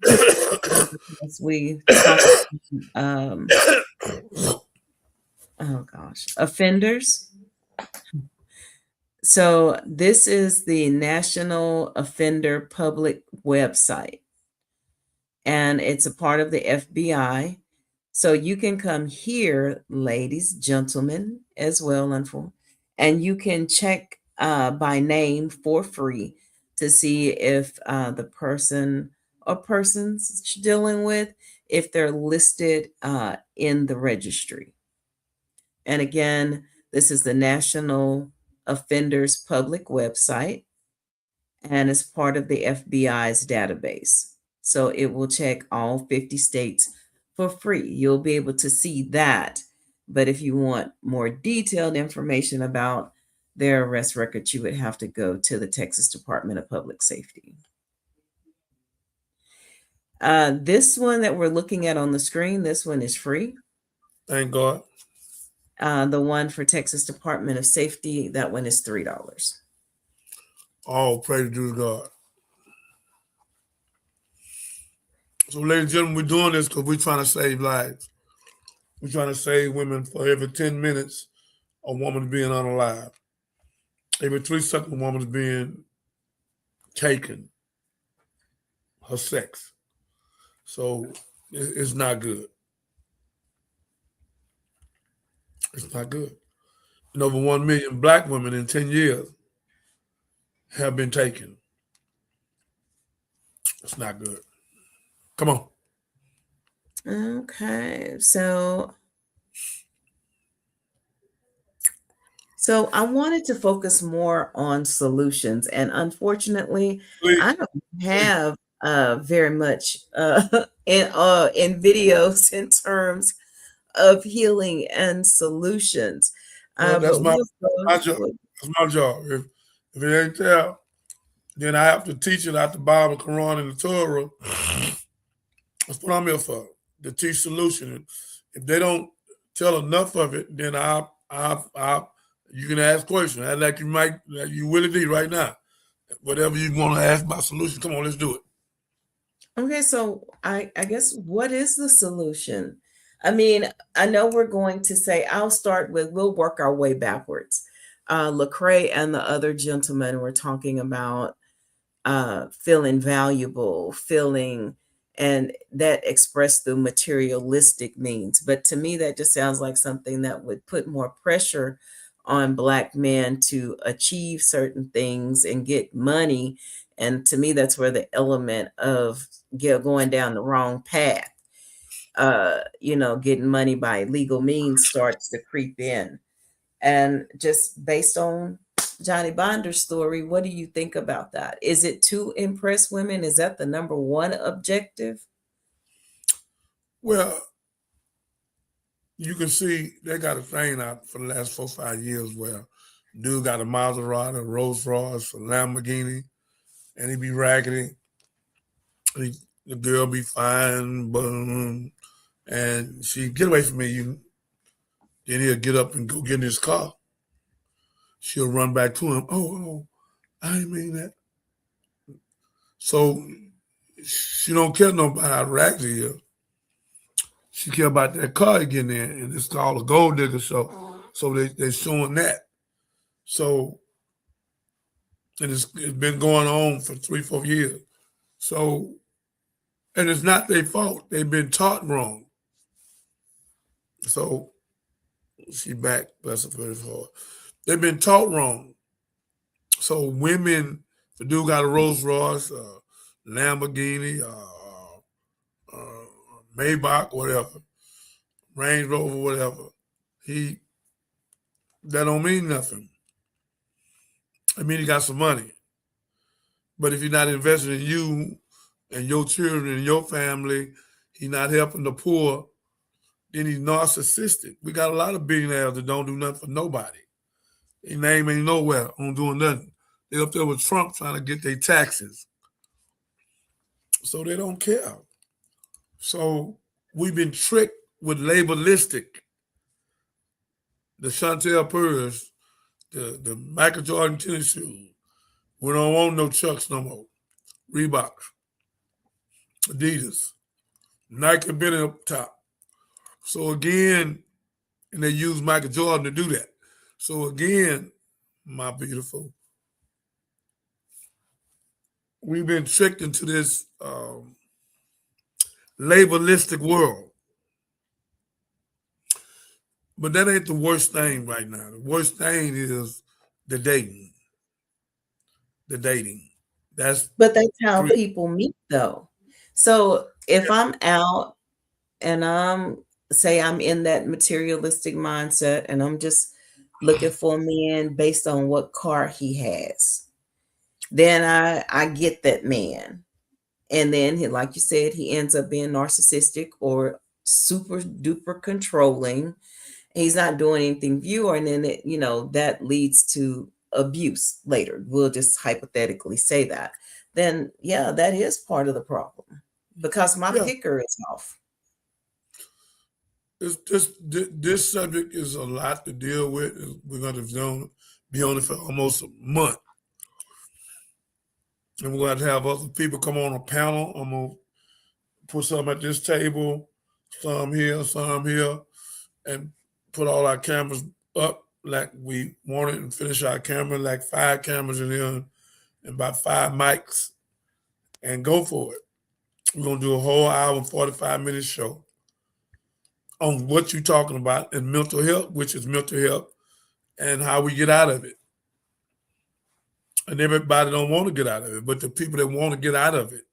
as we talk offenders. So this is the National Offender Public website, and it's a part of the FBI. So you can come here, ladies, gentlemen, as well, and you can check by name for free to see if the person or persons dealing with, if they're listed in the registry. And again, this is the National Offenders Public website, and it's part of the FBI's database. So it will check all 50 states for free. You'll be able to see that. But if you want more detailed information about their arrest records, you would have to go to the Texas Department of Public Safety. This one that we're looking at on the screen, this one is free. Thank God. The one for Texas Department of Safety, that one is $3. All praise to God. So, ladies and gentlemen, we're doing this because we're trying to save lives. We're trying to save women. For every 10 minutes, a woman is being unalive. Every 3 seconds, a woman is being taken. Her sex. So, it's not good. It's not good. And over 1 million black women in 10 years have been taken. It's not good. Come on. Okay, so I wanted to focus more on solutions, and unfortunately, I don't have very much in videos in terms of healing and solutions. Well, that's But my job. That's my job. If it ain't there, then I have to teach it out the Bible, Quran, and the Torah. That's what I'm here for, to teach solution. If they don't tell enough of it, then you can ask questions. Like you really do right now. Whatever you want to ask about solution, come on, let's do it. Okay, so I guess what is the solution? I mean, I know we're going to say, we'll work our way backwards. Lecrae and the other gentlemen were talking about feeling valuable, and that expressed through materialistic means. But to me, that just sounds like something that would put more pressure on Black men to achieve certain things and get money. And to me, that's where the element of going down the wrong path, getting money by illegal means starts to creep in. And just based on Johnny Binder's story, what do you think about that? Is it to impress women? Is that the number one objective? Well, you can see they got a thing out for the last 4 or 5 years where dude got a Maserati, a Rolls Royce, a Lamborghini, and he be raggedy. The girl be fine, boom, and she get away from me. Then he'll get up and go get in his car. She'll run back to him. Oh, I didn't mean that. So she don't care about how raggedy he is. She care about that car getting in, and it's called a gold digger show. So they're showing that. So, and it's been going on for 3, 4 years. So, and it's not their fault. They've been taught wrong. So she back, bless her for his heart. They've been taught wrong. So women, the dude got a Rolls Royce, Lamborghini, Maybach, whatever, Range Rover, whatever. That don't mean nothing. I mean, he got some money. But if you're not investing in you and your children and your family, he's not helping the poor, then he's narcissistic. We got a lot of billionaires that don't do nothing for nobody. Their name ain't nowhere on doing nothing. They up there with Trump trying to get their taxes. So they don't care. So we've been tricked with labelistic. The Chantel Purse, the Michael Jordan tennis shoes. We don't want no Chucks no more. Reebok, Adidas, Nike been up top. So again, and they use Michael Jordan to do that. So again, my beautiful, we've been tricked into this labelistic world. But that ain't the worst thing right now. The worst thing is the dating. But that's how people meet, though. So if I'm out and say I'm in that materialistic mindset and I'm just looking for a man based on what car he has, then I get that man. And then, like you said, he ends up being narcissistic or super duper controlling. He's not doing anything for you, and then that leads to abuse later. We'll just hypothetically say that. Then, yeah, that is part of the problem because my picker is off. This subject is a lot to deal with. We're going to be on it for almost a month. And we're going to have other people come on a panel. I'm going to put some at this table, some here, and put all our cameras up like we wanted and finish our camera, like 5 cameras in here and about 5 mics and go for it. We're going to do a whole hour and 45-minute show on what you're talking about and mental health, which is mental health, and how we get out of it. And everybody don't want to get out of it, but the people that want to get out of it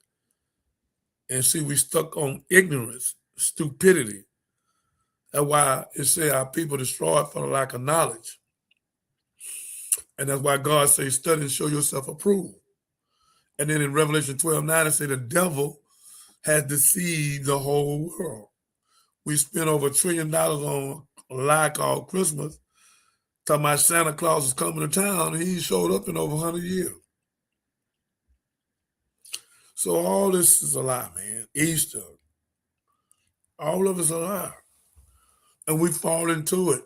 and see we stuck on ignorance, stupidity. That's why it say our people destroyed for the lack of knowledge. And that's why God says, study and show yourself approved. And then in Revelation 12:9, it say the devil has deceived the whole world. We spent over $1 trillion on a lie called Christmas, talking about Santa Claus is coming to town, and he showed up in over 100 years. So all this is a lie, man. Easter. All of it's a lie. And we fall into it.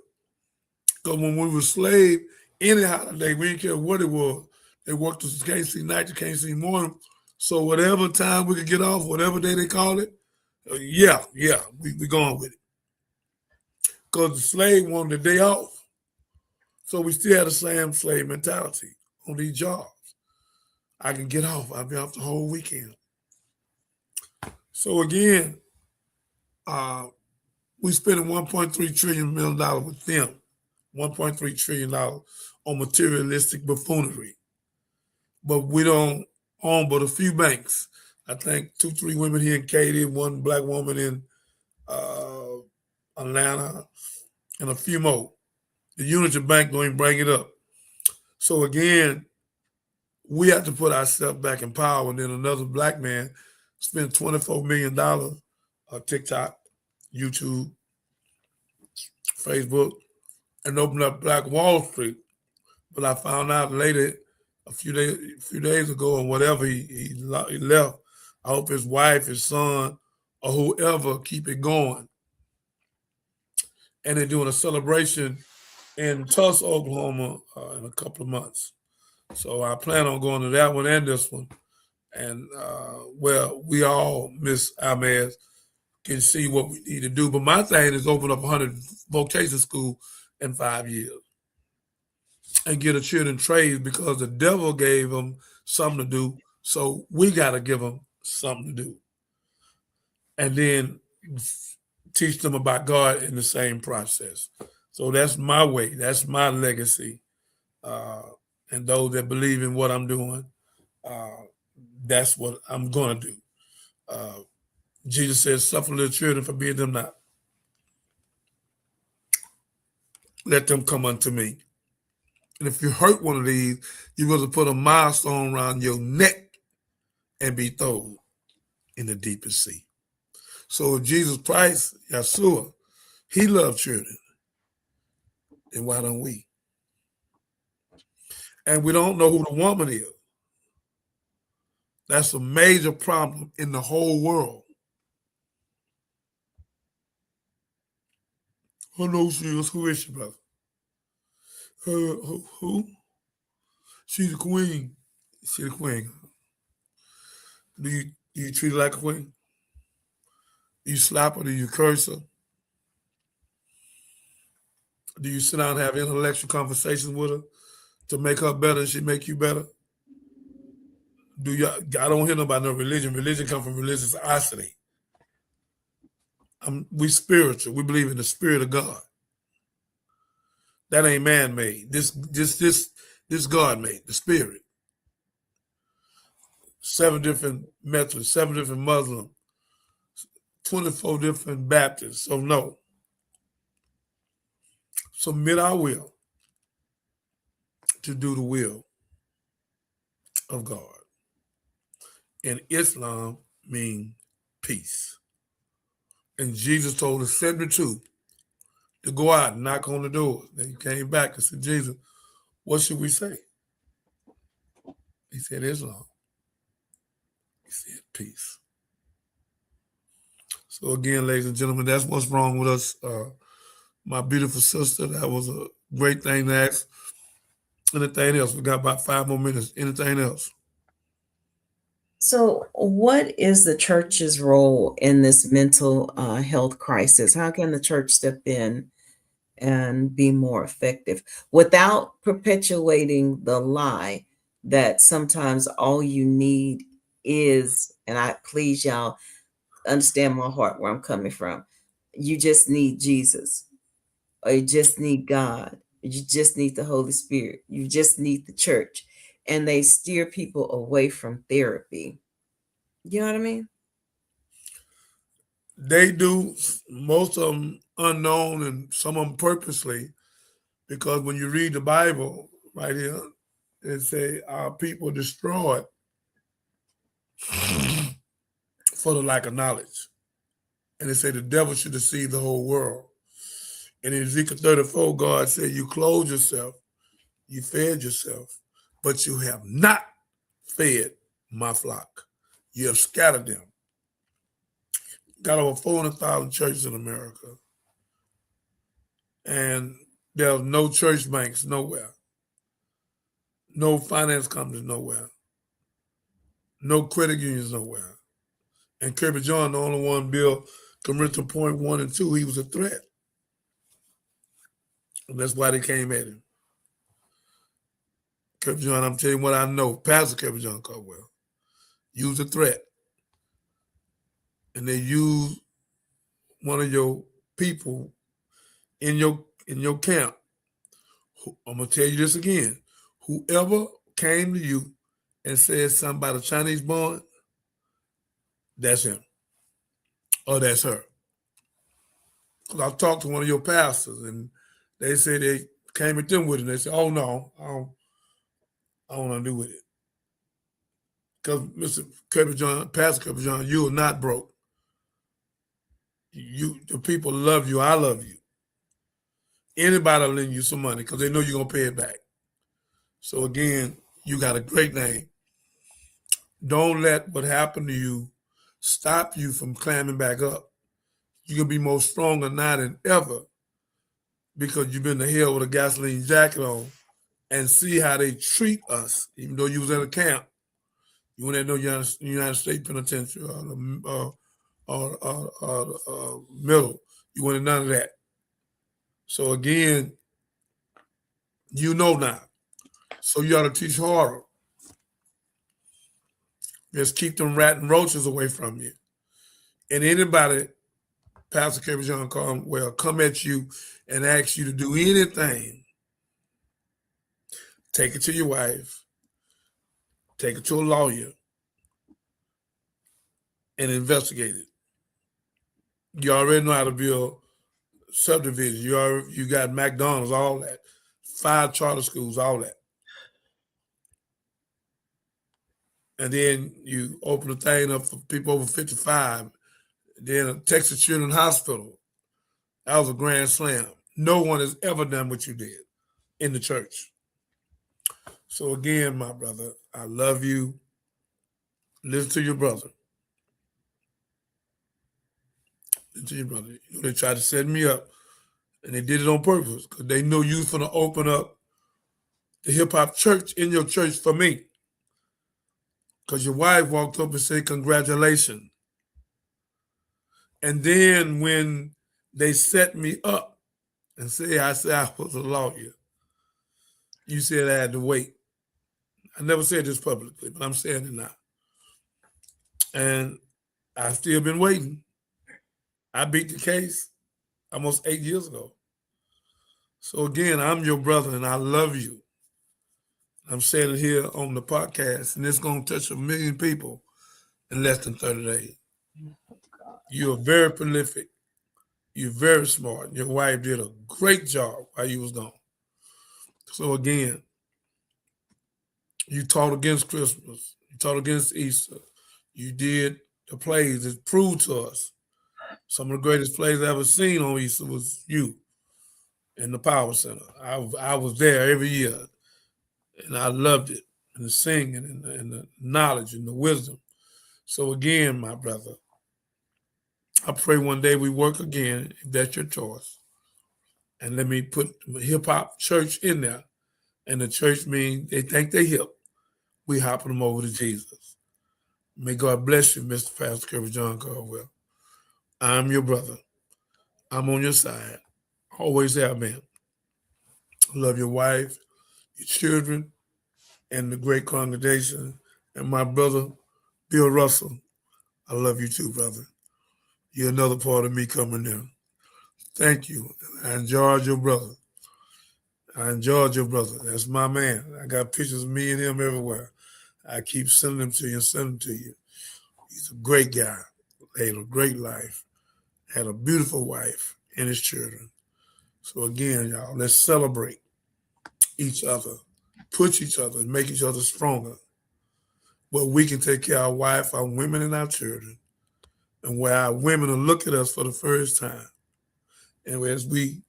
Because when we were slaves, any holiday, we didn't care what it was. They worked us, can't see night, you can't see morning. So whatever time we could get off, whatever day they call it, we going with it. Because the slave wanted the day off. So we still had the same slave mentality on these jobs. I can get off. I'll be off the whole weekend. So again, we spending $1.3 trillion with them. $1.3 trillion on materialistic buffoonery. But we don't own but a few banks. I think 2-3 women here in Katy, 1 black woman in Atlanta, and a few more. The Unity Bank don't even bring it up. So again, we have to put ourselves back in power. And then another black man spent $24 million on TikTok, YouTube, Facebook, and opened up Black Wall Street. But I found out later, a few days ago, or whatever, he left. I hope his wife, his son, or whoever keep it going. And they're doing a celebration in Tulsa, Oklahoma in a couple of months. So I plan on going to that one and this one. And we all, Miss Ahmed, can see what we need to do. But my thing is open up 100 vocation school in 5 years and get a children trades, because the devil gave them something to do. So we got to give them something to do. And then teach them about God in the same process. So that's my way. That's my legacy. And those that believe in what I'm doing, that's what I'm going to do. Jesus says, suffer little children, forbid them not. Let them come unto me. And if you hurt one of these, you're going to put a milestone around your neck and be thrown in the deepest sea. So Jesus Christ, Yeshua, he loved children. And why don't we? And we don't know who the woman is. That's a major problem in the whole world. Who knows she is? Who is she, brother? Who? She's the queen. She's the queen. Do you treat her like a queen? Do you slap her? Do you curse her? Do you sit down and have intellectual conversations with her to make her better and she make you better? I don't hear nobody no religion. Religion comes from religiosity. We spiritual. We believe in the spirit of God. That ain't man-made. This God-made, the spirit. 7 different Methodists, 7 different Muslims, 24 different Baptists. So no. Submit our will to do the will of God. And Islam means peace. And Jesus told the 72 to go out and knock on the doors. Then he came back and said, Jesus, what should we say? He said, Islam. He said, peace. So again, ladies and gentlemen, that's what's wrong with us. My beautiful sister, that was a great thing to ask. Anything else? We got about 5 more minutes. Anything else? So, what is the church's role in this mental health crisis? How can the church step in and be more effective without perpetuating the lie that sometimes all you need is, and I please y'all understand my heart where I'm coming from, you just need Jesus, or you just need God, you just need the Holy Spirit, you just need the church, and they steer people away from therapy. You know what I mean? They do, most of them unknown and some of them purposely, because when you read the Bible right here, it say our people destroyed for the lack of knowledge. And they say the devil should deceive the whole world. And in Ezekiel 34, God said, you clothed yourself, you fed yourself, but you have not fed my flock. You have scattered them. Got over 400,000 churches in America. And there's no church banks nowhere. No finance companies nowhere. No credit unions nowhere. And Kirby John, the only one built Corinthians point 1 and 2, he was a threat. And that's why they came at him. Kirby John, I'm telling you what I know. Pastor Kirby John Caldwell used a threat. And they used one of your people in your camp. I'm going to tell you this again. Whoever came to you and said something about a Chinese born, that's him. Or that's her. Because I talked to one of your pastors and they said they came at them with it. And they said, oh no, I don't want to do with it. Because Mr. Kirby John, Pastor Kirby John, you are not broke. The people love you. I love you. Anybody will lend you some money because they know you're going to pay it back. So again, you got a great name. Don't let what happened to you stop you from climbing back up. You're going to be more stronger now than ever because you've been to hell with a gasoline jacket on and see how they treat us, even though you was in a camp. You went to no United States Penitentiary or middle. You wanted none of that. So again, you know now. So you ought to teach harder. Just keep them rat and roaches away from you. And anybody Pastor Kevin John Conwell come at you and ask you to do anything, take it to your wife, take it to a lawyer, and investigate it. You already know how to build subdivisions. You got McDonald's, all that, 5 charter schools, all that. And then you open the thing up for people over 55. Then a Texas Children's Hospital. That was a grand slam. No one has ever done what you did in the church. So again, my brother, I love you. Listen to your brother. Listen to your brother. You know, they tried to set me up, and they did it on purpose because they know you was going to open up the hip-hop church in your church for me. Because your wife walked up and said, congratulations. And then when they set me up and I said I was a lawyer, you said I had to wait. I never said this publicly, but I'm saying it now. And I've still been waiting. I beat the case almost 8 years ago. So again, I'm your brother and I love you. I'm saying it here on the podcast, and it's going to touch 1 million people in less than 30 days. You're very prolific. You're very smart. Your wife did a great job while you was gone. So again, you taught against Christmas. You taught against Easter. You did the plays that proved to us some of the greatest plays I ever seen on Easter was you in the Power Center. I was there every year, and I loved it, and the singing and the knowledge and the wisdom. So again, my brother, I pray one day we work again, if that's your choice. And let me put hip-hop church in there. And the church means they think they hip. We hopping them over to Jesus. May God bless you, Mr. Pastor Kevin John Caldwell. I'm your brother. I'm on your side. Always have been. Love your wife, your children, and the great congregation. And my brother, Bill Russell, I love you too, brother. You're another part of me coming in. Thank you. I enjoyed your brother. That's my man. I got pictures of me and him everywhere. I keep sending them to you and sending them to you. He's a great guy. Had a great life. Had a beautiful wife and his children. So again, y'all, let's celebrate each other, push each other, and make each other stronger. Where we can take care of our wife, our women, and our children. And where our women will look at us for the first time. And as we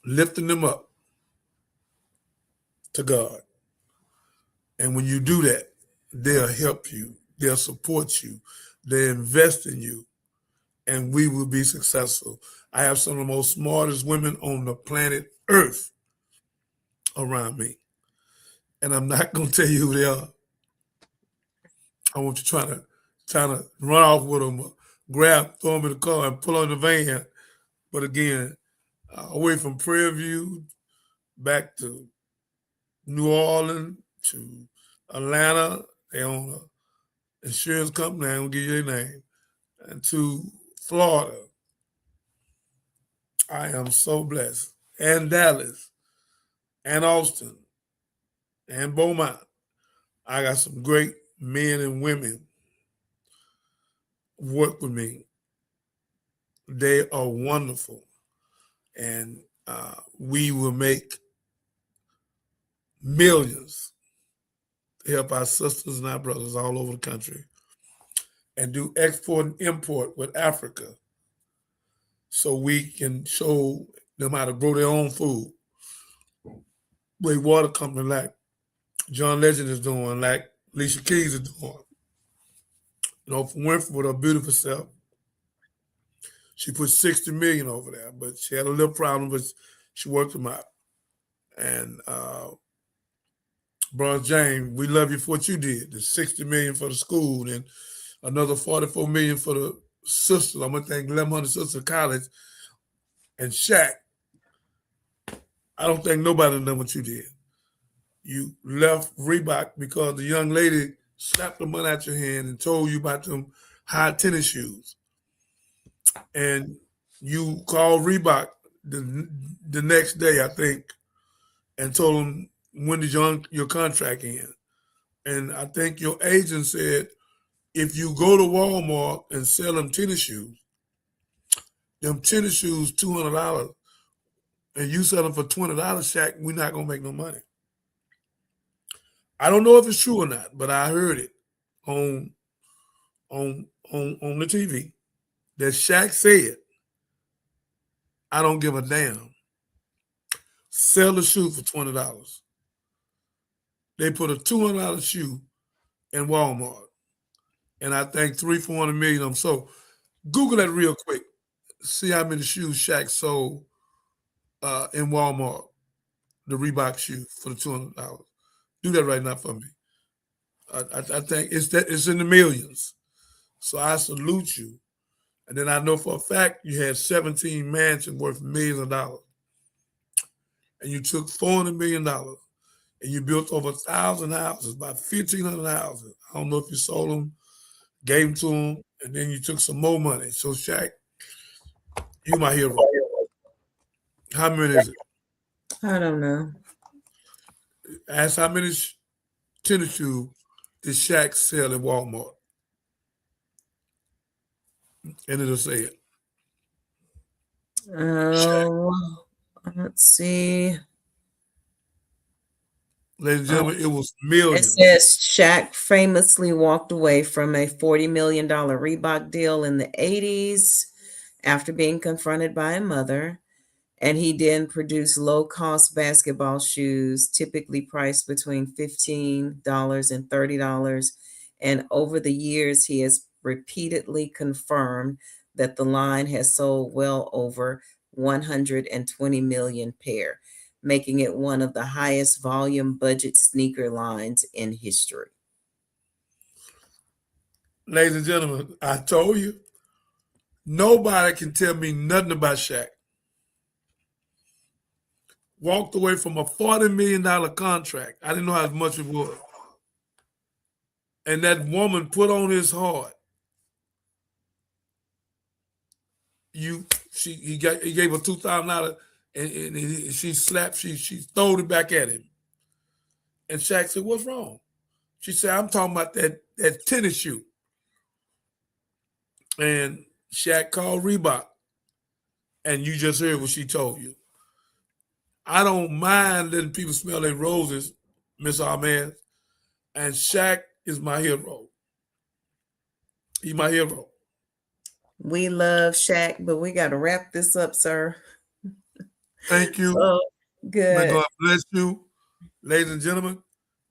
lifting them up to God. And when you do that, they'll help you. They'll support you. They'll invest in you. And we will be successful. I have some of the most smartest women on the planet Earth around me. And I'm not going to tell you who they are. I want you trying to run off with them, grab, throw them in the car, and pull on the van. But again, away from Prairie View, back to New Orleans, to Atlanta, they own an insurance company, I don't give you their name, and to Florida. I am so blessed. And Dallas, and Austin, and Beaumont. I got some great men and women work with me. They are wonderful. And we will make millions to help our sisters and our brothers all over the country and do export and import with Africa so we can show them how to grow their own food. With water company like John Legend is doing, like Alicia Keys is doing. You know, Winfrey with her beautiful self, she put 60 million over there, but she had a little problem, but she worked them out. And Bronze James, we love you for what you did. The 60 million for the school and another 44 million for the sisters. I'm gonna thank 1,100 Sisters College and Shaq. I don't think nobody done what you did. You left Reebok because the young lady slapped the money out your hand and told you about them high tennis shoes. and you called Reebok the next day, I think, and told them, when did your contract end? And I think your agent said, if you go to Walmart and sell them tennis shoes $200, and you sell them for $20, Shaq, we're not gonna make no money. I don't know if it's true or not, but I heard it on the TV that Shaq said, I don't give a damn. Sell the shoe for $20. They put a $200 shoe in Walmart, and I think 300-400 million of them. So Google that real quick. See how many shoes Shaq sold in Walmart, the Reebok shoe for the $200. Do that right now for me. I think it's in the millions. So I salute you. And then I know for a fact you had 17 mansions worth millions of dollars. And you took $400 million and you built over 1,000 houses, about 1,500 houses. I don't know if you sold them, gave them to them, and then you took some more money. So Shaq, you my hero. How many is it? I don't know. Ask how many tennis shoes did Shaq sell at Walmart? And it'll say it. Let's see. Ladies and gentlemen, it was millions. It says Shaq famously walked away from a $40 million Reebok deal in the 80s after being confronted by a mother. And he then produced low-cost basketball shoes, typically priced between $15 and $30. And over the years, he has repeatedly confirmed that the line has sold well over 120 million pair, making it one of the highest volume budget sneaker lines in history. Ladies and gentlemen, I told you, nobody can tell me nothing about Shaq. Walked away from a $40 million contract. I didn't know how much it was. And that woman put on his heart. He gave her $2,000 and she slapped, she throwed it back at him. And Shaq said, what's wrong? She said, I'm talking about that tennis shoe. And Shaq called Reebok. And you just heard what she told you. I don't mind letting people smell their roses, Miss Ahmed. And Shaq is my hero. He's my hero. We love Shaq, but we got to wrap this up, sir. Thank you. Oh, good. May God bless you. Ladies and gentlemen,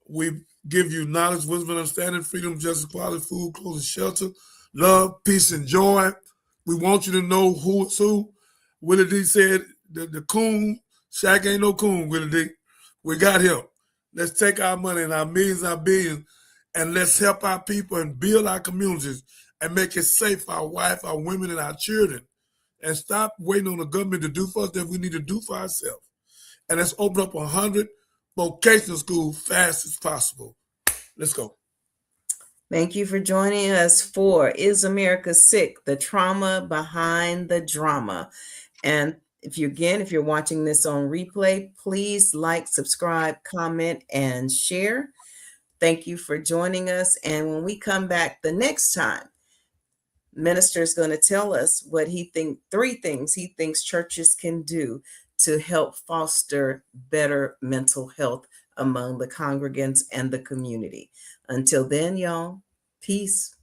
we give you knowledge, wisdom, and understanding, freedom, justice, quality, food, clothes, and shelter, love, peace, and joy. We want you to know who it's who. Willie D said, the coon, Shaq ain't no coon, Willie D. We got him. Let's take our money and our millions, our billions, and let's help our people and build our communities and make it safe for our wife, our women, and our children. And stop waiting on the government to do for us that we need to do for ourselves. And let's open up 100 vocational schools fast as possible. Let's go. Thank you for joining us for Is America Sick? The Trauma Behind the Drama. And if you're watching this on replay, please like, subscribe, comment, and share. Thank you for joining us. And when we come back the next time, Minister is going to tell us what three things he thinks churches can do to help foster better mental health among the congregants and the community. Until then, y'all, peace.